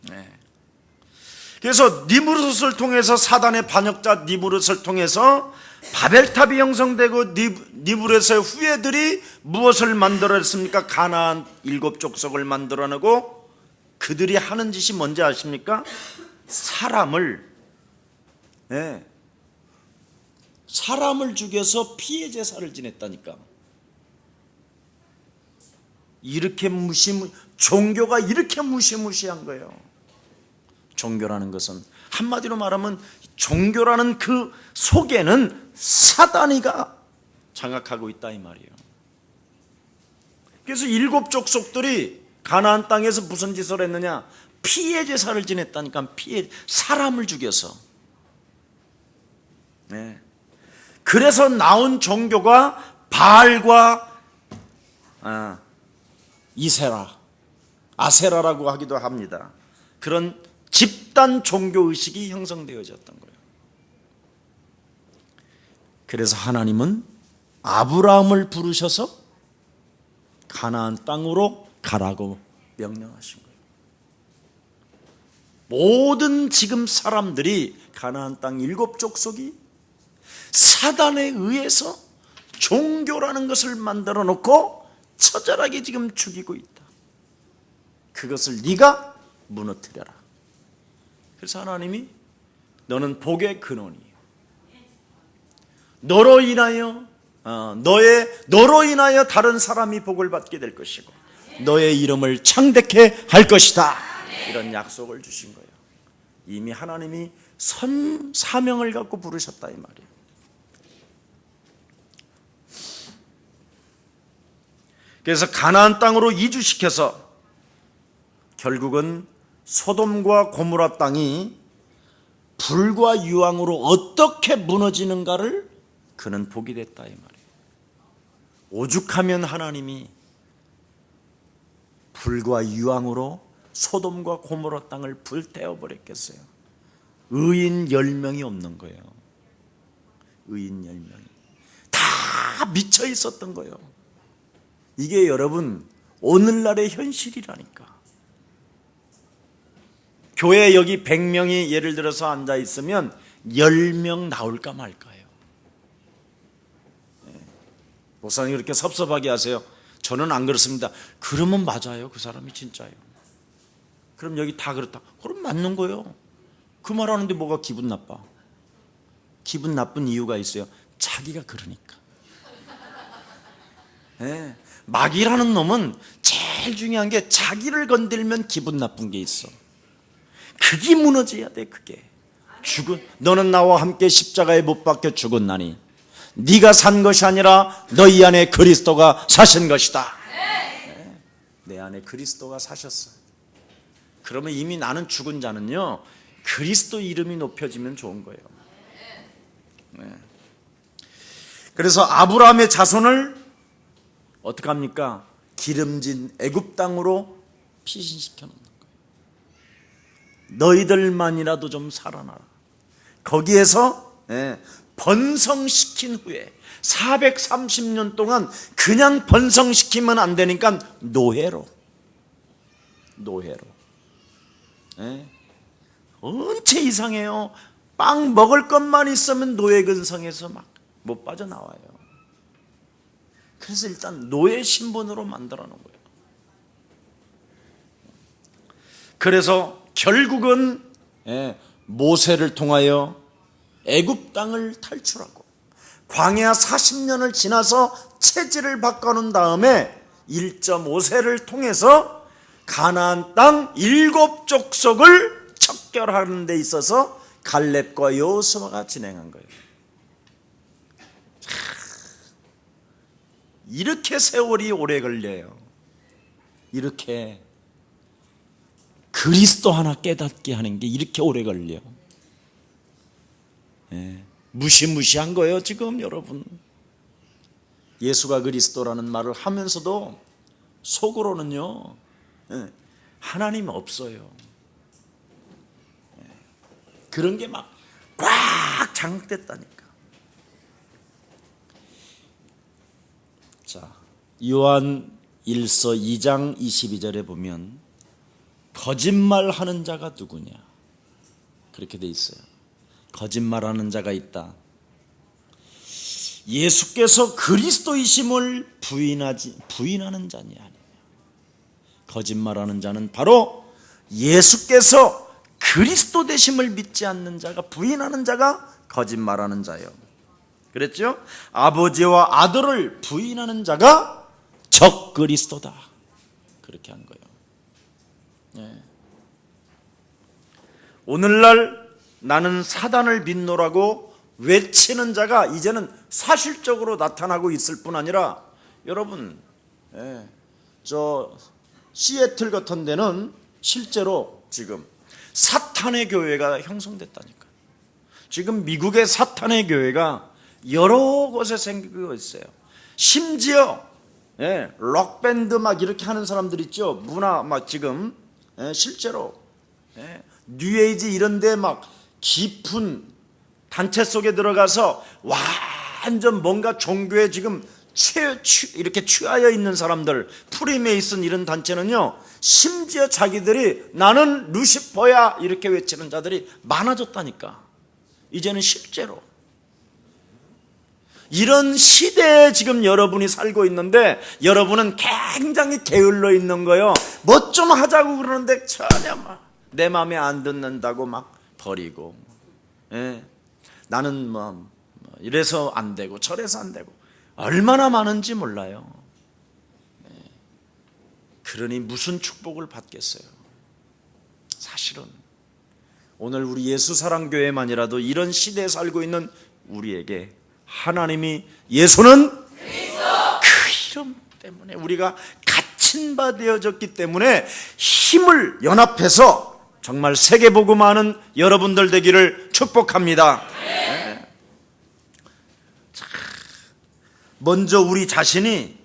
네. 그래서 니무롯을 통해서, 사단의 반역자 니무롯을 통해서 바벨탑이 형성되고 니무롯의 후예들이 무엇을 만들어냈습니까? 가나안 7 족속을 만들어내고, 그들이 하는 짓이 뭔지 아십니까? 사람을 죽여서 피해 제사를 지냈다니까. 이렇게 종교가 이렇게 무시무시한 거예요. 종교라는 것은 한마디로 말하면 종교라는 그 속에는 사단이가 장악하고 있다 이 말이에요. 그래서 7 족속들이 가나안 땅에서 무슨 짓을 했느냐? 피해 제사를 지냈다니까. 사람을 죽여서. 네. 그래서 나온 종교가 바알과 이세라, 아세라라고 하기도 합니다. 그런 집단 종교의식이 형성되어졌던 거예요. 그래서 하나님은 아브라함을 부르셔서 가나안 땅으로 가라고 명령하신 거예요. 모든 지금 사람들이 가나안 땅 7족속이 사단에 의해서 종교라는 것을 만들어 놓고 처절하게 지금 죽이고 있다. 그것을 네가 무너뜨려라. 그래서 하나님이 너는 복의 근원이에요. 너로 인하여 다른 사람이 복을 받게 될 것이고 너의 이름을 창대케 할 것이다. 이런 약속을 주신 거예요. 이미 하나님이 사명을 갖고 부르셨다 이 말이에요. 그래서 가나안 땅으로 이주시켜서 결국은 소돔과 고모라 땅이 불과 유황으로 어떻게 무너지는가를 그는 보게 됐다 이 말이에요. 오죽하면 하나님이 불과 유황으로 소돔과 고모라 땅을 불태워 버렸겠어요. 의인 10명이 없는 거예요. 의인 10명이 다 미쳐 있었던 거예요. 이게 여러분 오늘날의 현실이라니까. 교회 여기 100명이 예를 들어서 앉아 있으면 10명 나올까 말까요. 목사님 그렇게 섭섭하게 하세요. 저는 안 그렇습니다. 그러면 맞아요. 그 사람이 진짜예요. 그럼 여기 다 그렇다. 그럼 맞는 거예요. 그 말하는데 뭐가 기분 나빠? 기분 나쁜 이유가 있어요. 자기가 그러니까. 네. 마귀라는 놈은 제일 중요한 게 자기를 건들면 기분 나쁜 게 있어. 그게 무너져야 돼. 그게 너는 나와 함께 십자가에 못 박혀 죽었나니 네가 산 것이 아니라 너희 안에 그리스도가 사신 것이다. 네. 내 안에 그리스도가 사셨어. 그러면 이미 나는 죽은 자는요 그리스도 이름이 높여지면 좋은 거예요. 네. 그래서 아브라함의 자손을 어떻게 합니까? 기름진 애굽 땅으로 피신시켜 놓는 거예요. 너희들만이라도 좀 살아나라. 거기에서 번성시킨 후에 430년 동안 그냥 번성시키면 안 되니까 노예로 언제 이상해요. 빵 먹을 것만 있으면 노예 근성에서 막 못 빠져나와요. 그래서 일단 노예 신분으로 만들어 놓은 거예요. 그래서 결국은 모세를 통하여 애굽 땅을 탈출하고 광야 40년을 지나서 체질을 바꿔놓은 다음에 1.5세를 통해서 가나안 땅 7족속을 척결하는 데 있어서 갈렙과 여호수아가 진행한 거예요. 이렇게 세월이 오래 걸려요. 이렇게 그리스도 하나 깨닫게 하는 게 이렇게 오래 걸려. 무시무시한 거예요 지금 여러분. 예수가 그리스도라는 말을 하면서도 속으로는요 하나님 없어요. 그런 게 막 꽉 장악됐다니까. 자, 요한 1서 2장 22절에 보면 거짓말하는 자가 누구냐 그렇게 돼 있어요. 거짓말하는 자가 있다. 예수께서 그리스도이심을 부인하는 자니 아니냐. 거짓말하는 자는 바로 예수께서 그리스도 되심을 믿지 않는 자가, 부인하는 자가 거짓말하는 자예요. 그랬죠? 아버지와 아들을 부인하는 자가 적 그리스도다. 그렇게 한 거예요. 네. 오늘날 나는 사단을 믿노라고 외치는 자가 이제는 사실적으로 나타나고 있을 뿐 아니라 여러분 저 시애틀 같은 데는 실제로 지금 사탄의 교회가 형성됐다니까. 지금 미국의 사탄의 교회가 여러 곳에 생기고 있어요. 심지어 록밴드 막 이렇게 하는 사람들 있죠. 문화 막 지금 실제로 뉴에이지 이런 데 막 깊은 단체 속에 들어가서 완전 뭔가 종교에 지금 이렇게 취하여 있는 사람들, 프리메이슨 이런 단체는요, 심지어 자기들이 나는 루시퍼야 이렇게 외치는 자들이 많아졌다니까. 이제는 실제로 이런 시대에 지금 여러분이 살고 있는데 여러분은 굉장히 게을러 있는 거예요. 뭐 좀 하자고 그러는데 전혀 막 내 마음에 안 듣는다고 막 버리고, 나는 뭐 이래서 안 되고 저래서 안 되고 얼마나 많은지 몰라요. 그러니 무슨 축복을 받겠어요. 사실은 오늘 우리 예수사랑교회만이라도 이런 시대에 살고 있는 우리에게 하나님이 예수는 그 이름 때문에 우리가 갇힌 바 되어졌기 때문에 힘을 연합해서 정말 세계복음하는 여러분들 되기를 축복합니다. 먼저 우리 자신이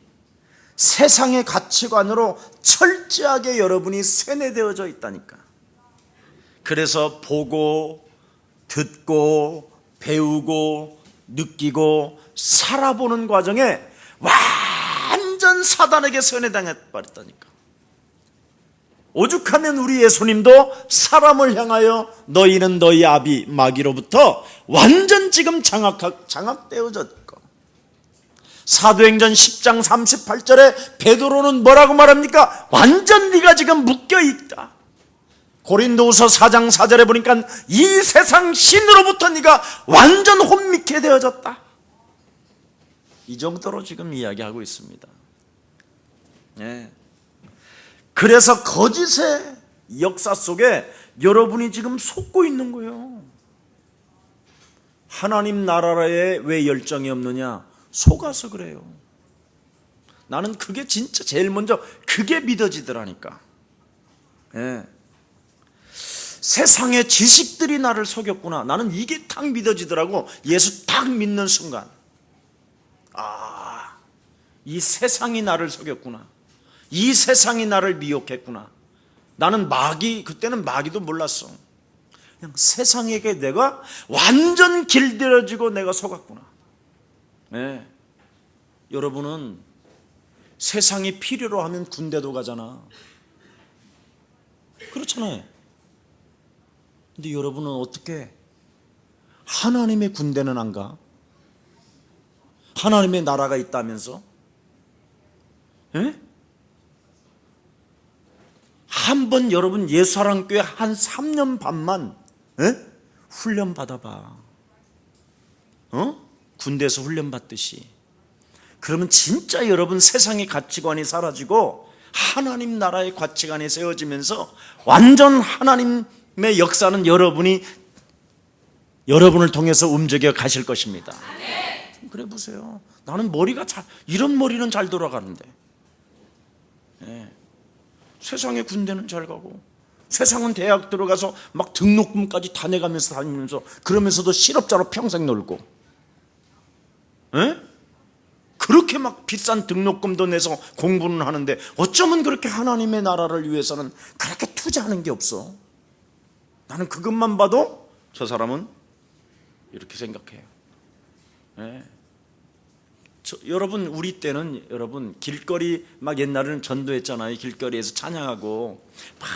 세상의 가치관으로 철저하게 여러분이 세뇌되어져 있다니까. 그래서 보고 듣고 배우고 느끼고 살아보는 과정에 완전 사단에게 세뇌당해버렸다니까. 오죽하면 우리 예수님도 사람을 향하여 너희는 너희 아비 마귀로부터 완전 지금 장악되어졌고, 사도행전 10장 38절에 베드로는 뭐라고 말합니까? 완전 네가 지금 묶여있다. 고린도후서 4장 4절에 보니까 이 세상 신으로부터 네가 완전 혼미케 되어졌다. 이 정도로 지금 이야기하고 있습니다. 그래서 거짓의 역사 속에 여러분이 지금 속고 있는 거예요. 하나님 나라에 왜 열정이 없느냐? 속아서 그래요. 나는 그게 진짜 제일 먼저 그게 믿어지더라니까. 세상의 지식들이 나를 속였구나. 나는 이게 딱 믿어지더라고. 예수 딱 믿는 순간, 이 세상이 나를 속였구나. 이 세상이 나를 미혹했구나. 나는 그때는 마귀도 몰랐어. 그냥 세상에게 내가 완전 길들여지고 내가 속았구나. 여러분은 세상이 필요로 하면 군대도 가잖아. 그렇잖아요. 근데 여러분은 어떻게 하나님의 군대는 안 가? 하나님의 나라가 있다면서? 한번 여러분 예수사랑교회 한 3년 반만 훈련 받아봐. 군대에서 훈련 받듯이. 그러면 진짜 여러분 세상의 가치관이 사라지고 하나님 나라의 가치관이 세워지면서 완전 하나님의 역사는 여러분을 통해서 움직여 가실 것입니다. 그래 보세요. 나는 이런 머리는 잘 돌아가는데, 세상의 군대는 잘 가고, 세상은 대학 들어가서 막 등록금까지 다 내가면서 다니면서, 그러면서도 실업자로 평생 놀고, 그렇게 막 비싼 등록금도 내서 공부는 하는데 어쩌면 그렇게 하나님의 나라를 위해서는 그렇게 투자하는 게 없어. 나는 그것만 봐도 저 사람은 이렇게 생각해요. 여러분, 우리 때는 여러분 길거리 막 옛날에는 전도했잖아요. 길거리에서 찬양하고 막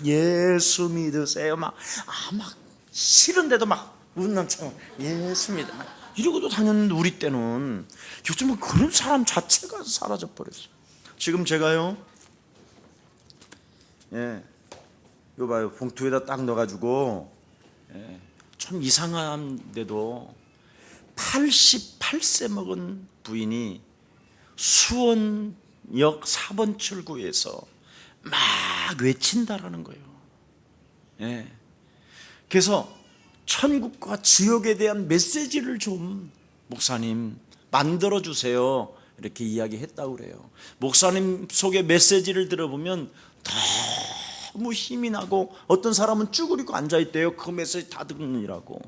예수 믿으세요. 막 싫은데도 막 웃는 척 예수 믿어. 이러고도 다녔는데 우리 때는 요즘은 그런 사람 자체가 사라져 버렸어요. 지금 제가요, 이거 봐요, 봉투에다 딱 넣어가지고, 좀 이상한데도 88세 먹은 부인이 수원역 4번 출구에서 막 외친다라는 거예요. 그래서 천국과 지옥에 대한 메시지를 좀 목사님 만들어주세요, 이렇게 이야기했다고 그래요. 목사님 속의 메시지를 들어보면 너무 힘이 나고, 어떤 사람은 쭈그리고 앉아있대요. 그 메시지 다 듣느니라고.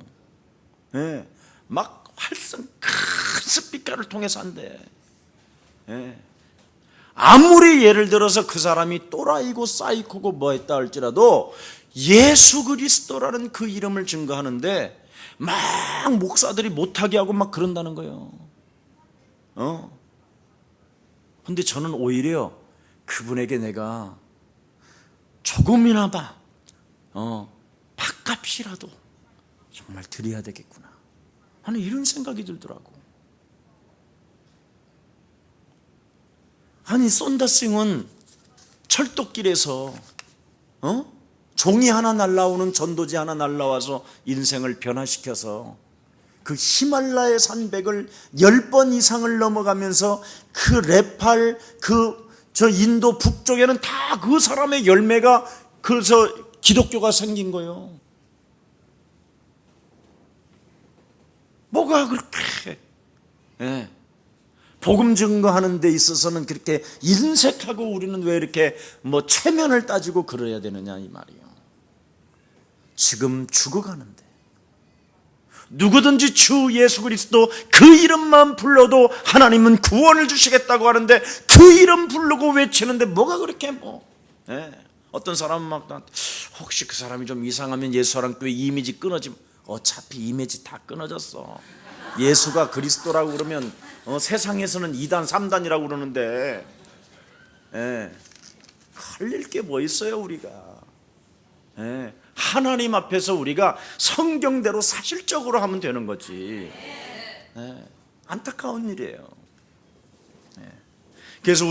막 활성 큰 스피커를 통해서 한대. 아무리 예를 들어서 그 사람이 또라이고 사이코고 뭐 했다 할지라도 예수 그리스도라는 그 이름을 증거하는데 막 목사들이 못하게 하고 막 그런다는 거예요. 근데 저는 오히려 그분에게 내가 조금이나 밥값이라도 정말 드려야 되겠구나 하는 이런 생각이 들더라고. 아니 썬더싱은 철도길에서 종이 하나 날라오는 전도지 하나 날라와서 인생을 변화시켜서 그 히말라야 산맥을 10번 이상을 넘어가면서 그 네팔 저 인도 북쪽에는 다 그 사람의 열매가 그래서 기독교가 생긴 거예요. 뭐가 그렇게 복음 증거하는 데 있어서는 그렇게 인색하고 우리는 왜 이렇게 뭐 체면을 따지고 그래야 되느냐 이 말이에요. 지금 죽어가는데 누구든지 주 예수 그리스도 그 이름만 불러도 하나님은 구원을 주시겠다고 하는데 그 이름 부르고 외치는데 뭐가 그렇게 어떤 사람은 막 혹시 그 사람이 좀 이상하면 예수사랑교회 이미지 끊어지면 어차피 이미지 다 끊어졌어. 예수가 그리스도라고 그러면 세상에서는 2단 3단이라고 그러는데 흘릴 게 뭐 있어요 우리가. 하나님 앞에서 우리가 성경대로 사실적으로 하면 되는 거지. 안타까운 일이에요. 그래서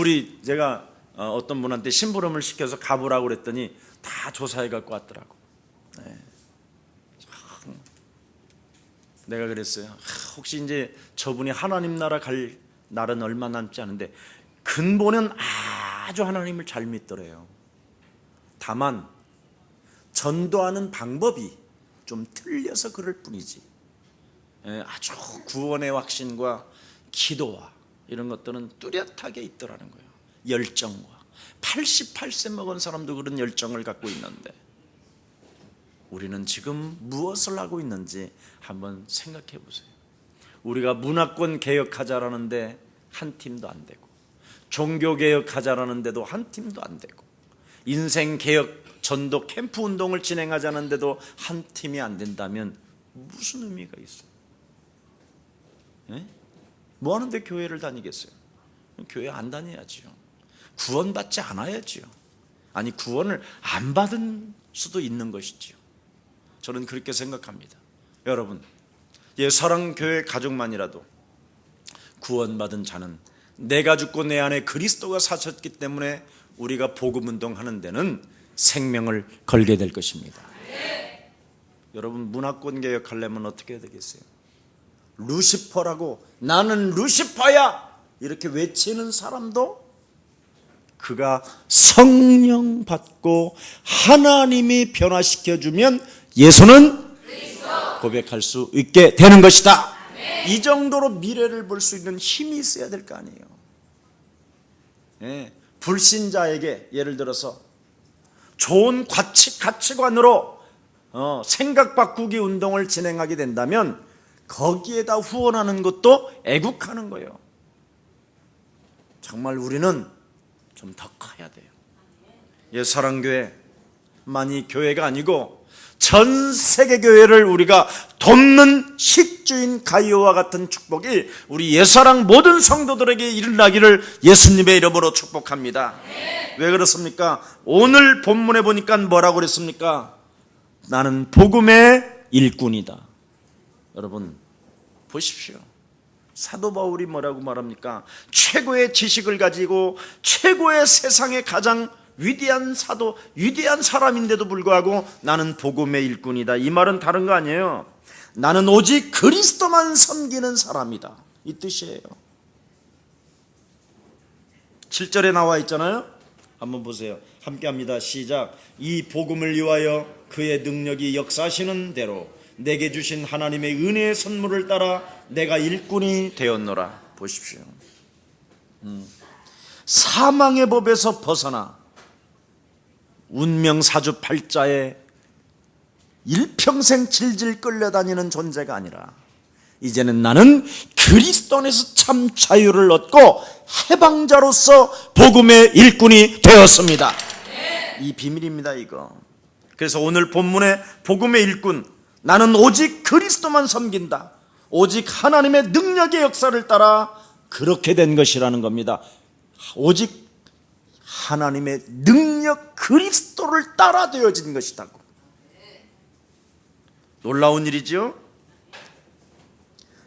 제가 어떤 분한테 심부름을 시켜서 가보라고 그랬더니 다 조사해 갖고 왔더라고. 내가 그랬어요. 혹시 이제 저분이 하나님 나라 갈 날은 얼마 남지 않은데 근본은 아주 하나님을 잘 믿더래요. 다만 전도하는 방법이 좀 틀려서 그럴 뿐이지 아주 구원의 확신과 기도와 이런 것들은 뚜렷하게 있더라는 거예요. 열정과 88세 먹은 사람도 그런 열정을 갖고 있는데 우리는 지금 무엇을 하고 있는지 한번 생각해 보세요. 우리가 문화권 개혁하자라는데 한 팀도 안 되고 종교 개혁하자라는데도 한 팀도 안 되고 인생 개혁 전도 캠프 운동을 진행하자는데도 한 팀이 안 된다면 무슨 의미가 있어요? 뭐 하는데 교회를 다니겠어요? 교회 안 다녀야지요. 구원받지 않아야지요. 아니 구원을 안 받은 수도 있는 것이지요. 저는 그렇게 생각합니다. 여러분, 사랑교회 가족만이라도 구원받은 자는 내가 죽고 내 안에 그리스도가 사셨기 때문에 우리가 복음운동 하는 데는 생명을 걸게 될 것입니다. 여러분 문화권 개혁하려면 어떻게 해야 되겠어요? 루시퍼라고 나는 루시퍼야 이렇게 외치는 사람도 그가 성령 받고 하나님이 변화시켜주면 예수는 고백할 수 있게 되는 것이다. 이 정도로 미래를 볼 수 있는 힘이 있어야 될 거 아니에요. 불신자에게 예를 들어서 좋은 가치관으로 생각 바꾸기 운동을 진행하게 된다면 거기에다 후원하는 것도 애국하는 거예요. 정말 우리는 좀 더 커야 돼요. 사랑교회만이 교회가 아니고 전 세계 교회를 우리가 돕는 식주인 가이오와 같은 축복이 우리 예사랑 모든 성도들에게 일어나기를 예수님의 이름으로 축복합니다. 왜 그렇습니까? 오늘 본문에 보니까 뭐라고 그랬습니까? 나는 복음의 일꾼이다. 여러분 보십시오. 사도 바울이 뭐라고 말합니까? 최고의 지식을 가지고 최고의 세상의 가장 위대한 사도, 위대한 사람인데도 불구하고 나는 복음의 일꾼이다. 이 말은 다른 거 아니에요. 나는 오직 그리스도만 섬기는 사람이다. 이 뜻이에요. 7절에 나와 있잖아요. 한번 보세요. 함께 합니다. 시작. 이 복음을 위하여 그의 능력이 역사하시는 대로 내게 주신 하나님의 은혜의 선물을 따라 내가 일꾼이 되었노라. 보십시오. 사망의 법에서 벗어나 운명 사주팔자에 일평생 질질 끌려다니는 존재가 아니라 이제는 나는 그리스도 안에서 참 자유를 얻고 해방자로서 복음의 일꾼이 되었습니다. 이 비밀입니다, 이거. 그래서 오늘 본문의 복음의 일꾼, 나는 오직 그리스도만 섬긴다, 오직 하나님의 능력의 역사를 따라 그렇게 된 것이라는 겁니다. 오직 하나님의 능력 그리스도를 따라 되어진 것이다고. 놀라운 일이죠.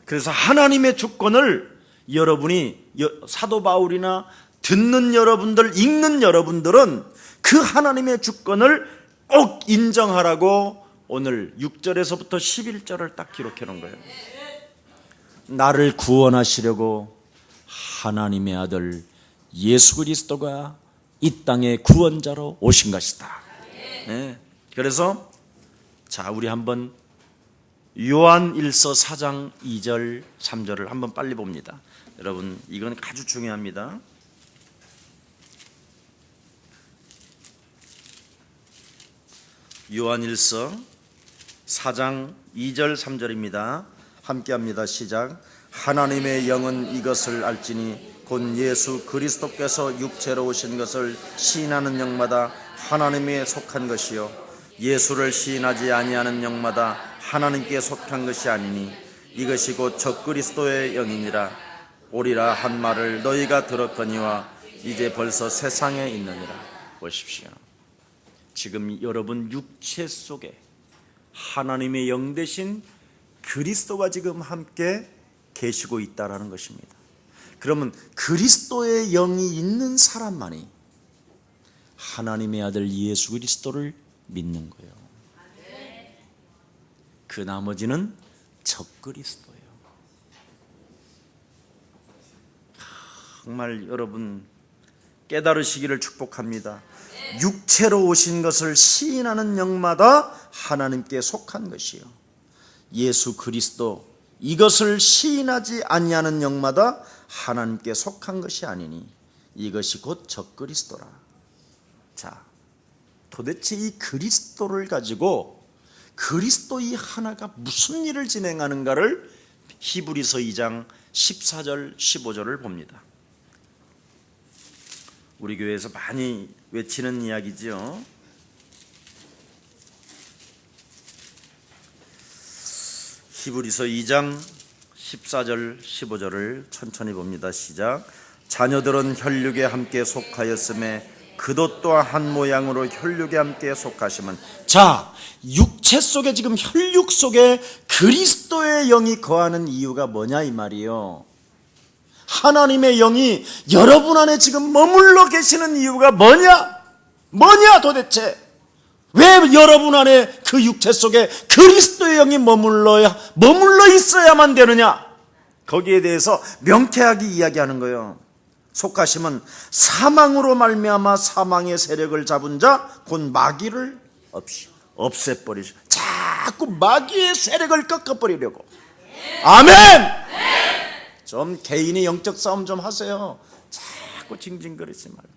그래서 하나님의 주권을 여러분이, 사도 바울이나 듣는 여러분들, 읽는 여러분들은 그 하나님의 주권을 꼭 인정하라고 오늘 6절에서부터 11절을 딱 기록해 놓은 거예요. 나를 구원하시려고 하나님의 아들 예수 그리스도가 이 땅의 구원자로 오신 것이다. 네. 그래서 자, 우리 한번 요한일서 4장 2절 3절을 한번 빨리 봅니다. 여러분, 이건 아주 중요합니다. 요한일서 4장 2절 3절입니다. 함께합니다. 시작. 하나님의 영은 이것을 알지니 곧 예수 그리스도께서 육체로 오신 것을 시인하는 영마다 하나님에 속한 것이요 예수를 시인하지 아니하는 영마다 하나님께 속한 것이 아니니 이것이 곧 적그리스도의 영이니라. 오리라 한 말을 너희가 들었거니와 이제 벌써 세상에 있느니라. 보십시오. 지금 여러분 육체 속에 하나님의 영 되신 그리스도가 지금 함께 계시고 있다라는 것입니다. 그러면 그리스도의 영이 있는 사람만이 하나님의 아들 예수 그리스도를 믿는 거예요. 그 나머지는 적그리스도예요. 정말 여러분 깨달으시기를 축복합니다. 육체로 오신 것을 시인하는 영마다 하나님께 속한 것이요 예수 그리스도 이것을 시인하지 아니하는 영마다 하나님께 속한 것이 아니니 이것이 곧 적그리스도라. 자, 도대체 이 그리스도를 가지고 그리스도 이 하나가 무슨 일을 진행하는가를 히브리서 2장 14절 15절을 봅니다. 우리 교회에서 많이 외치는 이야기죠. 히브리서 2장 14절 15절을 천천히 봅니다. 시작. 자녀들은 혈육에 함께 속하였음에 그도 또한 한 모양으로 혈육에 함께 속하심은. 자, 육체 속에 지금 혈육 속에 그리스도의 영이 거하는 이유가 뭐냐 이 말이요. 하나님의 영이 여러분 안에 지금 머물러 계시는 이유가 뭐냐 도대체. 왜 여러분 안에 그 육체 속에 그리스도의 영이 머물러 있어야만 되느냐? 거기에 대해서 명쾌하게 이야기하는 거예요. 속하심은 사망으로 말미암아 사망의 세력을 잡은 자 곧 마귀를 없애버리죠. 자꾸 마귀의 세력을 꺾어버리려고. 아멘. 좀 개인의 영적 싸움 좀 하세요. 자꾸 징징거리지 말고.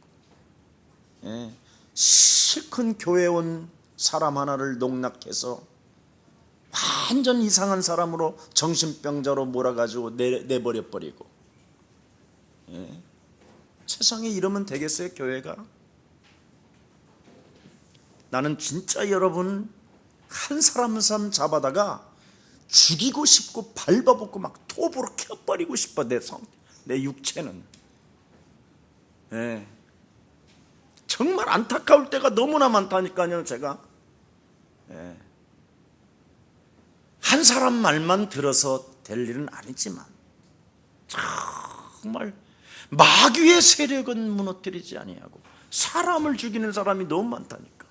예. 실컷 교회에 온 사람 하나를 농락해서 완전 이상한 사람으로 정신병자로 몰아가지고 내버려버리고. 예. 세상에 이러면 되겠어요, 교회가? 나는 진짜 여러분 한 사람 한 사람 잡아다가 죽이고 싶고 밟아먹고 막 톱으로 켜버리고 싶어. 내 육체는. 예. 정말 안타까울 때가 너무나 많다니까요. 제가 한 사람 말만 들어서 될 일은 아니지만 정말 마귀의 세력은 무너뜨리지 아니하고 사람을 죽이는 사람이 너무 많다니까.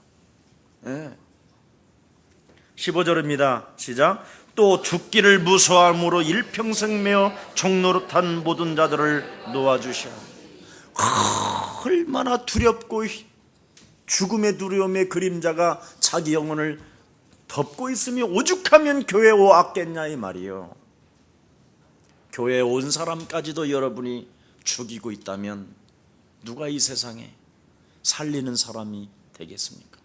15절입니다. 시작. 또 죽기를 무서함으로 일평생 매어 종노릇한 모든 자들을 놓아주셔. 얼마나 두렵고 죽음의 두려움의 그림자가 자기 영혼을 덮고 있으며 오죽하면 교회에 왔겠냐 이 말이요. 교회에 온 사람까지도 여러분이 죽이고 있다면 누가 이 세상에 살리는 사람이 되겠습니까?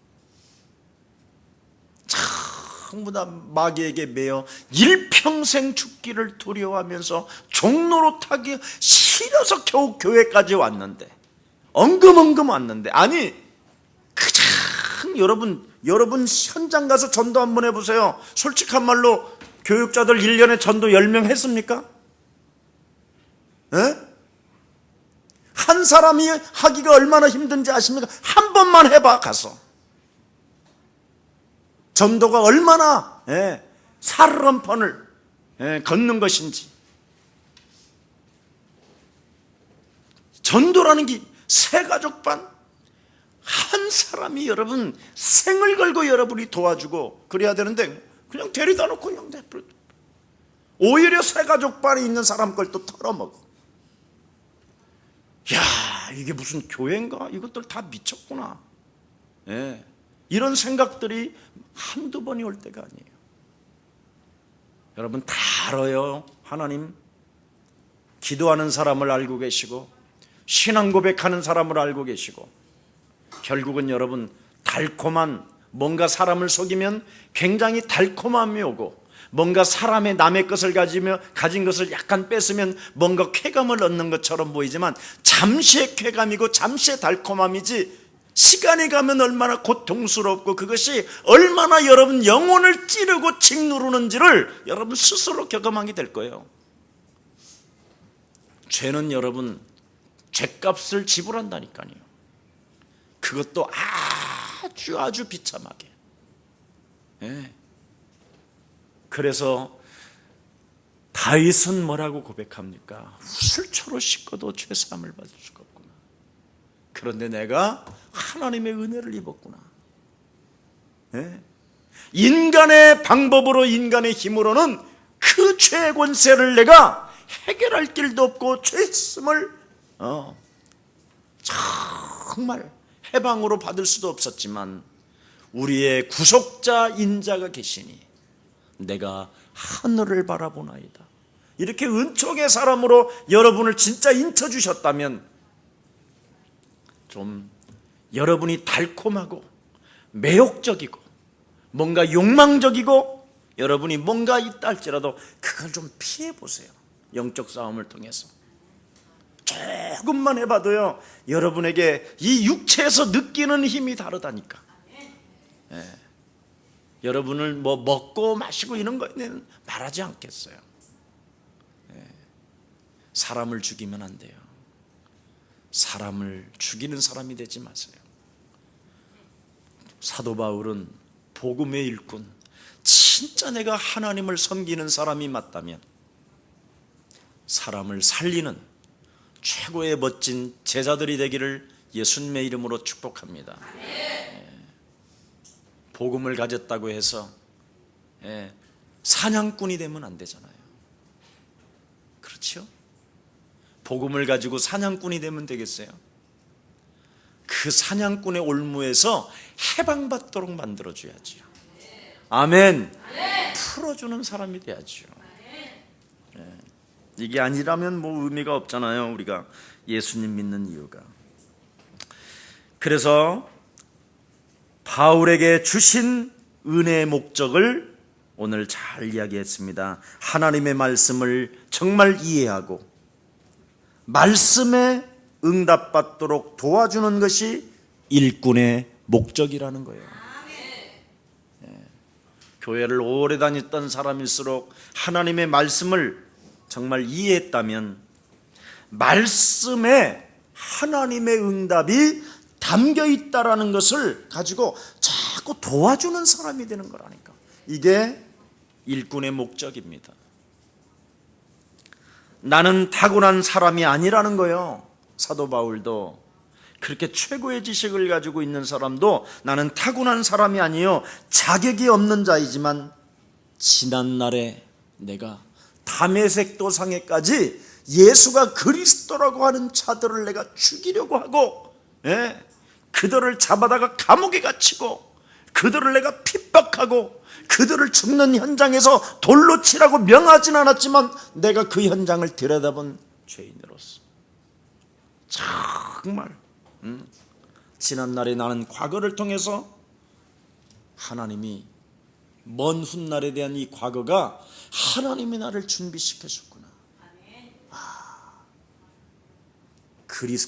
전부 다 마귀에게 매여 일평생 죽기를 두려워하면서 종로로 타기 싫어서 겨우 교회까지 왔는데, 엉금엉금 왔는데, 아니 그냥 여러분 현장 가서 전도 한번 해보세요. 솔직한 말로 교육자들 1년에 전도 10명 했습니까? 에? 한 사람이 하기가 얼마나 힘든지 아십니까? 한 번만 해봐 가서. 전도가 얼마나 살얼음판을 걷는 것인지. 전도라는 게 새가족반 한 사람이 여러분 생을 걸고 여러분이 도와주고 그래야 되는데 그냥 데려다 놓고 그냥 내버려. 오히려 새가족반에 있는 사람 걸 또 털어먹어. 야, 이게 무슨 교회인가? 이것들 다 미쳤구나. 이런 생각들이 한두 번이 올 때가 아니에요. 여러분 다 알아요. 하나님 기도하는 사람을 알고 계시고 신앙 고백하는 사람을 알고 계시고, 결국은 여러분 달콤한, 뭔가 사람을 속이면 굉장히 달콤함이 오고, 뭔가 사람의 남의 것을 가진 것을 약간 뺏으면 뭔가 쾌감을 얻는 것처럼 보이지만 잠시의 쾌감이고 잠시의 달콤함이지, 시간이 가면 얼마나 고통스럽고 그것이 얼마나 여러분 영혼을 찌르고 짓누르는지를 여러분 스스로 경험하게 될 거예요. 죄는 여러분 죄값을 지불한다니까요. 그것도 아주 비참하게. 그래서 다윗은 뭐라고 고백합니까? 우슬초로 씻고도 죄사함을 받을 수가 없구나. 그런데 내가 하나님의 은혜를 입었구나. 인간의 방법으로, 인간의 힘으로는 그 죄의 권세를 내가 해결할 길도 없고 죄했음을 정말 해방으로 받을 수도 없었지만, 우리의 구속자 인자가 계시니 내가 하늘을 바라보나이다. 이렇게 은총의 사람으로 여러분을 진짜 인쳐주셨다면 좀 여러분이 달콤하고 매혹적이고 뭔가 욕망적이고 여러분이 뭔가 있다 할지라도 그걸 좀 피해보세요. 영적 싸움을 통해서 조금만 해봐도요, 여러분에게 이 육체에서 느끼는 힘이 다르다니까. 여러분을 뭐 먹고 마시고 이런 거는 말하지 않겠어요. 사람을 죽이면 안 돼요. 사람을 죽이는 사람이 되지 마세요. 사도 바울은 복음의 일꾼, 진짜 내가 하나님을 섬기는 사람이 맞다면 사람을 살리는 최고의 멋진 제자들이 되기를 예수님의 이름으로 축복합니다. 복음을 가졌다고 해서 사냥꾼이 되면 안 되잖아요. 그렇죠? 복음을 가지고 사냥꾼이 되면 되겠어요? 그 사냥꾼의 올무에서 해방받도록 만들어줘야죠. 아멘. 풀어주는 사람이 돼야죠. 이게 아니라면 뭐 의미가 없잖아요. 우리가 예수님 믿는 이유가. 그래서 바울에게 주신 은혜의 목적을 오늘 잘 이야기했습니다. 하나님의 말씀을 정말 이해하고 말씀에 응답받도록 도와주는 것이 일꾼의 목적이라는 거예요. 교회를 오래 다녔던 사람일수록 하나님의 말씀을 정말 이해했다면 말씀에 하나님의 응답이 담겨 있다라는 것을 가지고 자꾸 도와주는 사람이 되는 거라니까. 이게 일꾼의 목적입니다. 나는 타고난 사람이 아니라는 거예요. 사도 바울도 그렇게 최고의 지식을 가지고 있는 사람도 나는 타고난 사람이 아니요 자격이 없는 자이지만 지난날에 내가 다메섹 도상에까지 예수가 그리스도라고 하는 자들을 내가 죽이려고 하고 그들을 잡아다가 감옥에 갇히고 그들을 내가 핍박하고 그들을 죽는 현장에서 돌로 치라고 명하진 않았지만 내가 그 현장을 들여다본 죄인으로서 정말 지난날에 나는 과거를 통해서 하나님이 먼 훗날에 대한 이 과거가 하나님이 나를 준비시켜줬구나.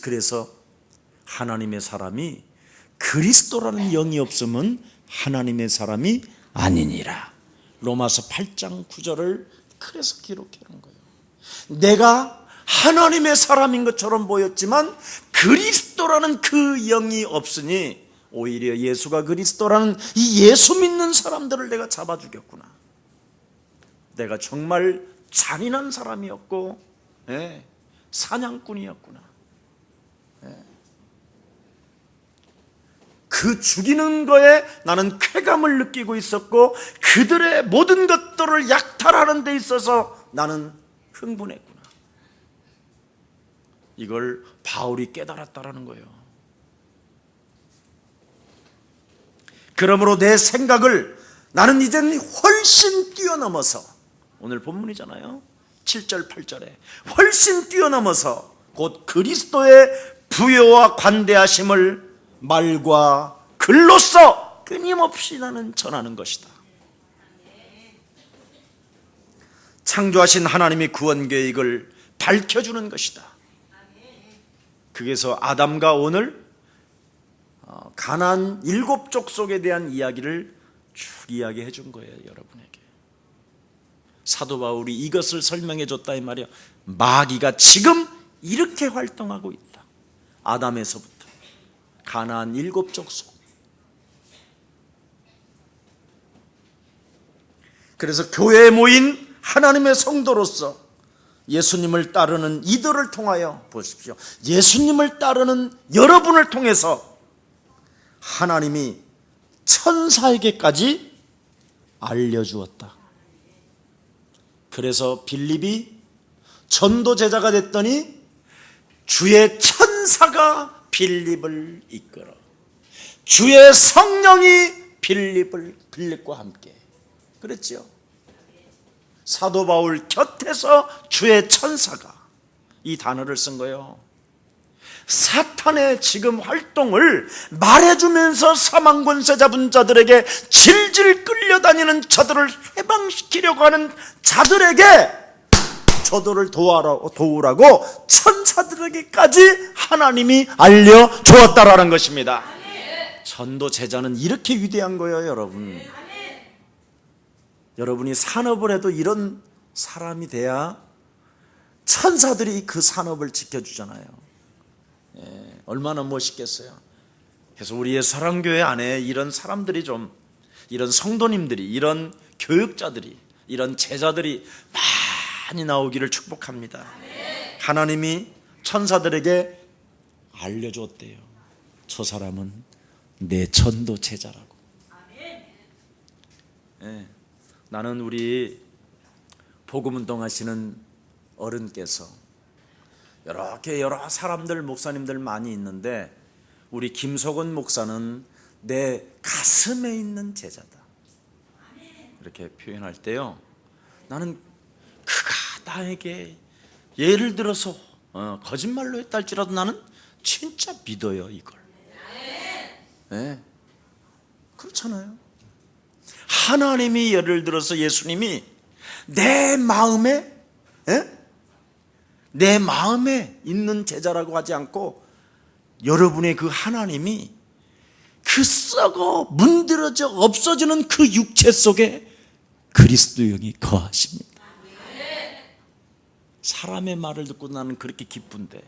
그래서 하나님의 사람이 그리스도라는 영이 없으면 하나님의 사람이 아니니라. 로마서 8장 9절을 그래서 기록해 놓은 거예요. 내가 하나님의 사람인 것처럼 보였지만 그리스도라는 그 영이 없으니 오히려 예수가 그리스도라는 이 예수 믿는 사람들을 내가 잡아 죽였구나. 내가 정말 잔인한 사람이었고 사냥꾼이었구나. 그 죽이는 거에 나는 쾌감을 느끼고 있었고 그들의 모든 것들을 약탈하는 데 있어서 나는 흥분했구나. 이걸 바울이 깨달았다라는 거예요. 그러므로 내 생각을 나는 이제는 훨씬 뛰어넘어서, 오늘 본문이잖아요. 7절 8절에 훨씬 뛰어넘어서 곧 그리스도의 부요와 관대하심을 말과 글로써 끊임없이 나는 전하는 것이다. 창조하신 하나님의 구원 계획을 밝혀주는 것이다. 그래서 아담과 오늘 가나안 7족속에 대한 이야기를 쭉 이야기해 준 거예요. 여러분에게 사도 바울이 이것을 설명해 줬다 이 말이에요. 마귀가 지금 이렇게 활동하고 있다. 아담에서부터 가나안 7족속. 그래서 교회에 모인 하나님의 성도로서 예수님을 따르는 이들을 통하여 보십시오. 예수님을 따르는 여러분을 통해서 하나님이 천사에게까지 알려주었다. 그래서 빌립이 전도 제자가 됐더니 주의 천사가 빌립을 이끌어, 주의 성령이 빌립과 함께 그랬지요. 사도 바울 곁에서 주의 천사가 이 단어를 쓴 거예요. 사탄의 지금 활동을 말해주면서 사망 권세 잡은 자들에게 질질 끌려다니는 저들을 해방시키려고 하는 자들에게 저들을 도우라고 천사들에게까지 하나님이 알려주었다라는 것입니다. 전도 제자는 이렇게 위대한 거예요, 여러분. 여러분이 산업을 해도 이런 사람이 돼야 천사들이 그 산업을 지켜주잖아요. 얼마나 멋있겠어요. 그래서 우리의 사랑교회 안에 이런 사람들이 좀, 이런 성도님들이, 이런 교육자들이, 이런 제자들이 많이 나오기를 축복합니다. 하나님이 천사들에게 알려줬대요. 저 사람은 내 전도 제자라고. 나는 우리 복음운동 하시는 어른께서 이렇게 여러 사람들, 목사님들 많이 있는데 우리 김석원 목사는 내 가슴에 있는 제자다, 이렇게 표현할 때요, 나는 그가 나에게 예를 들어서 거짓말로 했다 할지라도 나는 진짜 믿어요, 이걸. 그렇잖아요. 하나님이 예를 들어서 예수님이 내 마음에 있는 제자라고 하지 않고 여러분의 그 하나님이 그 썩어 문드러져 없어지는 그 육체 속에 그리스도 영이 거하십니다. 사람의 말을 듣고 나는 그렇게 기쁜데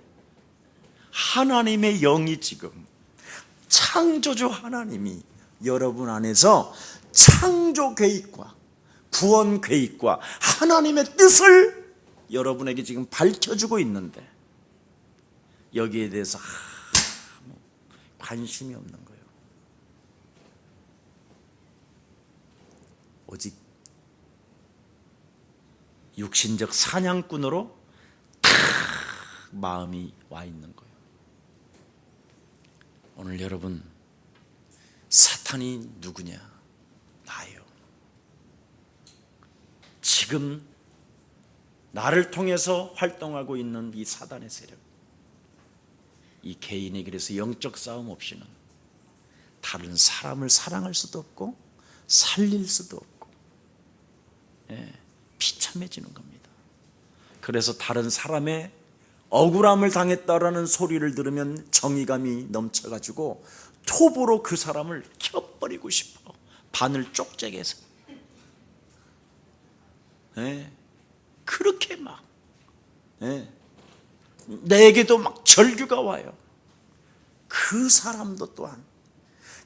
하나님의 영이 지금 창조주 하나님이 여러분 안에서 창조 계획과 구원 계획과 하나님의 뜻을 여러분에게 지금 밝혀주고 있는데 여기에 대해서 관심이 없는 거예요. 오직 육신적 사냥꾼으로 마음이 와 있는 거예요. 오늘 여러분, 사탄이 누구냐? 나예요. 지금 나를 통해서 활동하고 있는 이 사단의 세력, 이 개인이 그래서 영적 싸움 없이는 다른 사람을 사랑할 수도 없고 살릴 수도 없고 비참해지는 겁니다. 그래서 다른 사람의 억울함을 당했다라는 소리를 들으면 정의감이 넘쳐가지고 톱으로 그 사람을 켜버리고 싶어. 바늘 쪽짝에서. 그렇게 막 내게도 막 절규가 와요. 그 사람도 또한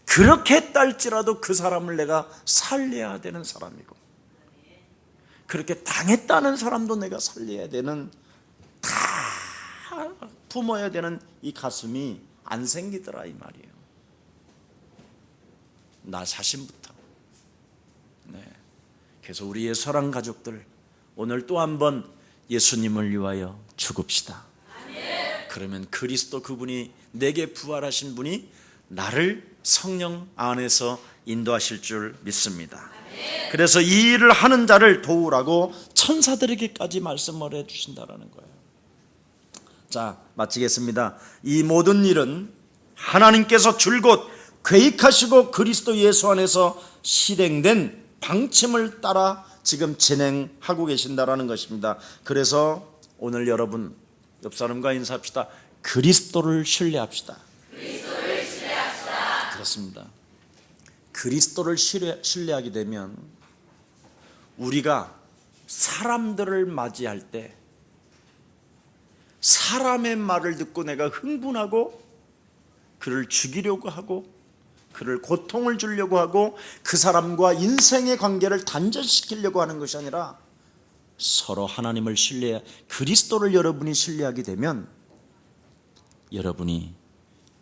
그렇게 했다 할지라도 그 사람을 내가 살려야 되는 사람이고, 그렇게 당했다는 사람도 내가 살려야 되는, 다 품어야 되는 이 가슴이 안 생기더라 이 말이에요. 나 자신부터. 그래서 우리의 사랑 가족들, 오늘 또 한번 예수님을 위하여 죽읍시다. 그러면 그리스도, 그분이 내게 부활하신 분이 나를 성령 안에서 인도하실 줄 믿습니다. 그래서 이 일을 하는 자를 도우라고 천사들에게까지 말씀을 해주신다는 거예요. 자, 마치겠습니다. 이 모든 일은 하나님께서 줄곧 계획하시고 그리스도 예수 안에서 실행된 방침을 따라 지금 진행하고 계신다라는 것입니다. 그래서 오늘 여러분, 옆 사람과 인사합시다. 그리스도를 신뢰합시다. 그리스도를 신뢰합시다. 그렇습니다. 그리스도를 신뢰하게 되면 우리가 사람들을 맞이할 때 사람의 말을 듣고 내가 흥분하고 그를 죽이려고 하고 그를 고통을 주려고 하고 그 사람과 인생의 관계를 단절시키려고 하는 것이 아니라 서로 하나님을 신뢰해, 그리스도를 여러분이 신뢰하게 되면 여러분이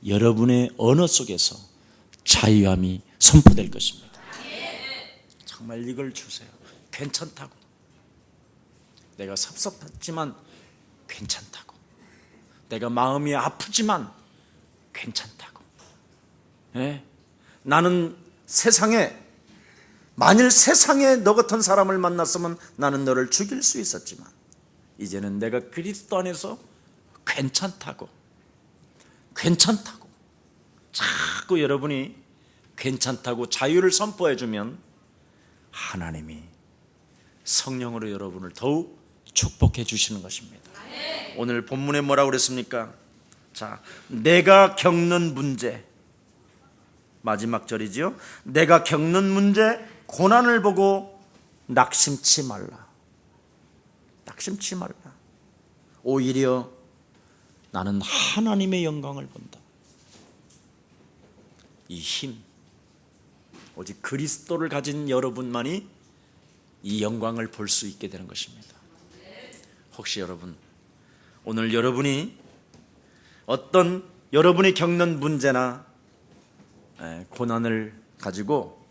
여러분의 언어 속에서 자유함이 선포될 것입니다. 정말 이걸 주세요. 괜찮다고. 내가 섭섭하지만 괜찮다고. 내가 마음이 아프지만 괜찮다고. 나는 만일 세상에 너 같은 사람을 만났으면 나는 너를 죽일 수 있었지만 이제는 내가 그리스도 안에서 괜찮다고. 자꾸 여러분이 괜찮다고 자유를 선포해 주면 하나님이 성령으로 여러분을 더욱 축복해 주시는 것입니다. 오늘 본문에 뭐라고 그랬습니까? 자, 내가 겪는 문제, 마지막 절이죠. 내가 겪는 문제, 고난을 보고 낙심치 말라. 오히려 나는 하나님의 영광을 본다. 이 힘, 오직 그리스도를 가진 여러분만이 이 영광을 볼 수 있게 되는 것입니다. 혹시 여러분, 오늘 여러분이 어떤 여러분이 겪는 문제나 고난을 가지고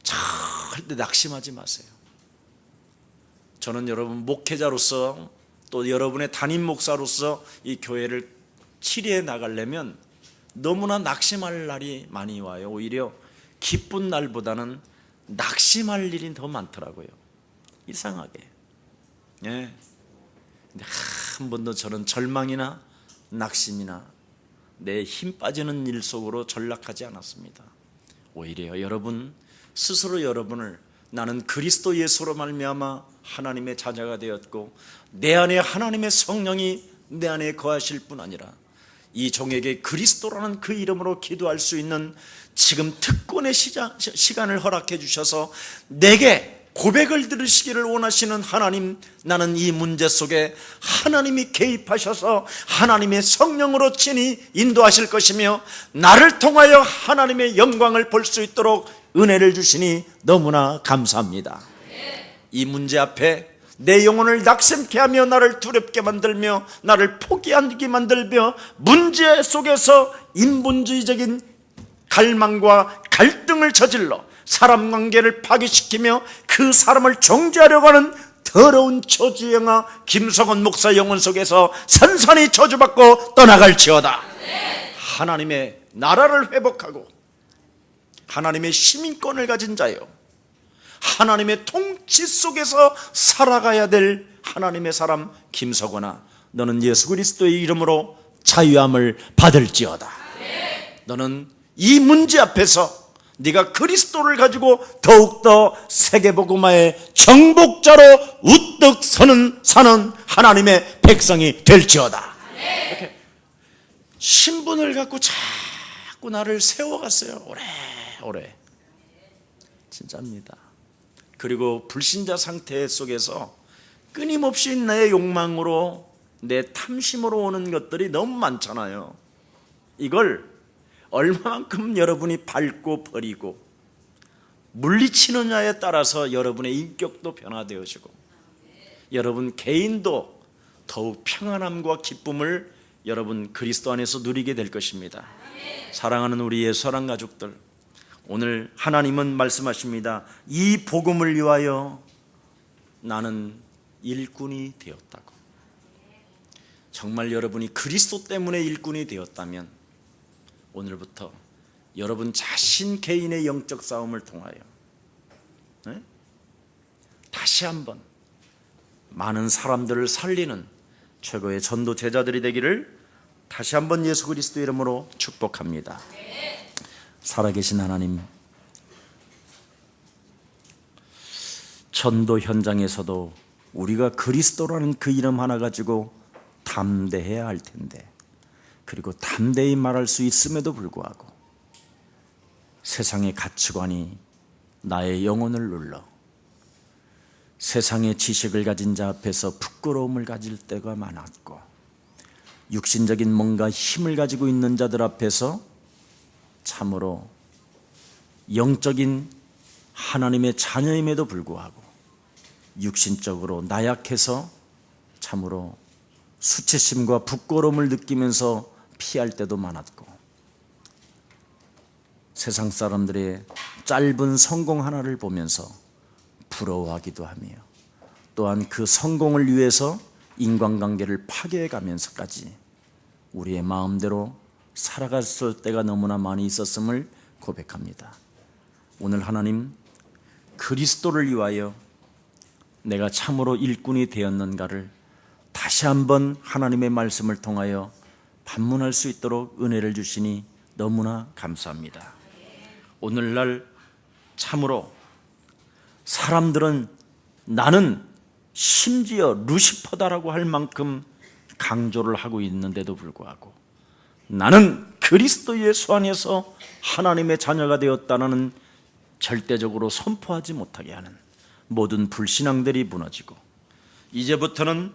절대 낙심하지 마세요. 저는 여러분 목회자로서 또 여러분의 담임 목사로서 이 교회를 치료해 나가려면 너무나 낙심할 날이 많이 와요. 오히려 기쁜 날보다는 낙심할 일이 더 많더라고요. 이상하게. 근데 한 번도 저는 절망이나 낙심이나 내 힘 빠지는 일 속으로 전락하지 않았습니다. 오히려 여러분 스스로 여러분을 나는 그리스도 예수로 말미암아 하나님의 자녀가 되었고 내 안에 하나님의 성령이 내 안에 거하실 뿐 아니라 이 종에게 그리스도라는 그 이름으로 기도할 수 있는 지금 특권의 시간을 허락해 주셔서 내게 고백을 들으시기를 원하시는 하나님, 나는 이 문제 속에 하나님이 개입하셔서 하나님의 성령으로 친히 인도하실 것이며 나를 통하여 하나님의 영광을 볼 수 있도록 은혜를 주시니 너무나 감사합니다. 이 문제 앞에 내 영혼을 낙심케 하며 나를 두렵게 만들며 나를 포기하게 만들며 문제 속에서 인본주의적인 갈망과 갈등을 저질러 사람 관계를 파괴시키며 그 사람을 정죄하려고 하는 더러운 저주영아 김석원 목사 영혼 속에서 산산이 저주받고 떠나갈지어다. 하나님의 나라를 회복하고 하나님의 시민권을 가진 자요, 하나님의 통치 속에서 살아가야 될 하나님의 사람 김석원아, 너는 예수 그리스도의 이름으로 자유함을 받을지어다. 너는 이 문제 앞에서 네가 그리스도를 가지고 더욱더 세계복음화의 정복자로 우뚝 사는 하나님의 백성이 될지어다. 이렇게 신분을 갖고 자꾸 나를 세워갔어요. 오래. 진짜입니다. 그리고 불신자 상태 속에서 끊임없이 내 욕망으로, 내 탐심으로 오는 것들이 너무 많잖아요. 이걸 얼마만큼 여러분이 밟고 버리고 물리치느냐에 따라서 여러분의 인격도 변화되어지고 여러분 개인도 더욱 평안함과 기쁨을 여러분 그리스도 안에서 누리게 될 것입니다. 사랑하는 우리 예수사랑 가족들, 오늘 하나님은 말씀하십니다. 이 복음을 위하여 나는 일꾼이 되었다고. 정말 여러분이 그리스도 때문에 일꾼이 되었다면 오늘부터 여러분 자신 개인의 영적 싸움을 통하여 다시 한번 많은 사람들을 살리는 최고의 전도 제자들이 되기를 다시 한번 예수 그리스도 이름으로 축복합니다. 살아계신 하나님, 전도 현장에서도 우리가 그리스도라는 그 이름 하나 가지고 담대해야 할 텐데, 그리고 담대히 말할 수 있음에도 불구하고 세상의 가치관이 나의 영혼을 눌러 세상의 지식을 가진 자 앞에서 부끄러움을 가질 때가 많았고, 육신적인 뭔가 힘을 가지고 있는 자들 앞에서 참으로 영적인 하나님의 자녀임에도 불구하고 육신적으로 나약해서 참으로 수치심과 부끄러움을 느끼면서 피할 때도 많았고, 세상 사람들의 짧은 성공 하나를 보면서 부러워하기도 하며, 또한 그 성공을 위해서 인간관계를 파괴해 가면서까지 우리의 마음대로 살아갔을 때가 너무나 많이 있었음을 고백합니다. 오늘 하나님, 그리스도를 위하여 내가 참으로 일꾼이 되었는가를 다시 한번 하나님의 말씀을 통하여 반문할 수 있도록 은혜를 주시니 너무나 감사합니다. 오늘날 참으로 사람들은 나는 심지어 루시퍼다라고 할 만큼 강조를 하고 있는데도 불구하고 나는 그리스도 예수 안에서 하나님의 자녀가 되었다는 절대적으로 선포하지 못하게 하는 모든 불신앙들이 무너지고, 이제부터는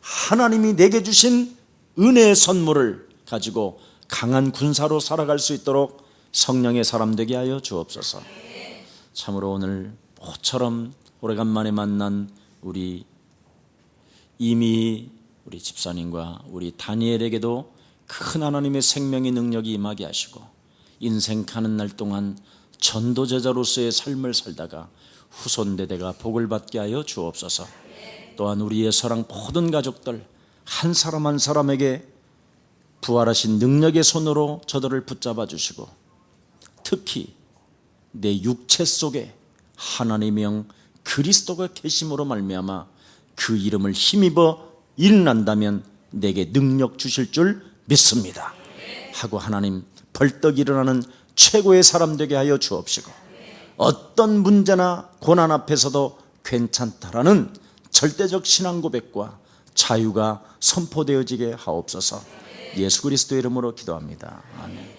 하나님이 내게 주신 은혜의 선물을 가지고 강한 군사로 살아갈 수 있도록 성령의 사람 되게 하여 주옵소서. 참으로 오늘 모처럼 오래간만에 만난 우리 이미 우리 집사님과 우리 다니엘에게도 큰 하나님의 생명의 능력이 임하게 하시고, 인생 가는 날 동안 전도제자로서의 삶을 살다가 후손대대가 복을 받게 하여 주옵소서. 또한 우리의 사랑 모든 가족들 한 사람 한 사람에게 부활하신 능력의 손으로 저들을 붙잡아 주시고, 특히 내 육체 속에 하나님의 영 그리스도가 계심으로 말미암아 그 이름을 힘입어 일어난다면 내게 능력 주실 줄 믿습니다 하고 하나님 벌떡 일어나는 최고의 사람 되게 하여 주옵시고, 어떤 문제나 고난 앞에서도 괜찮다라는 절대적 신앙 고백과 자유가 선포되어지게 하옵소서. 예수 그리스도 이름으로 기도합니다. 아멘.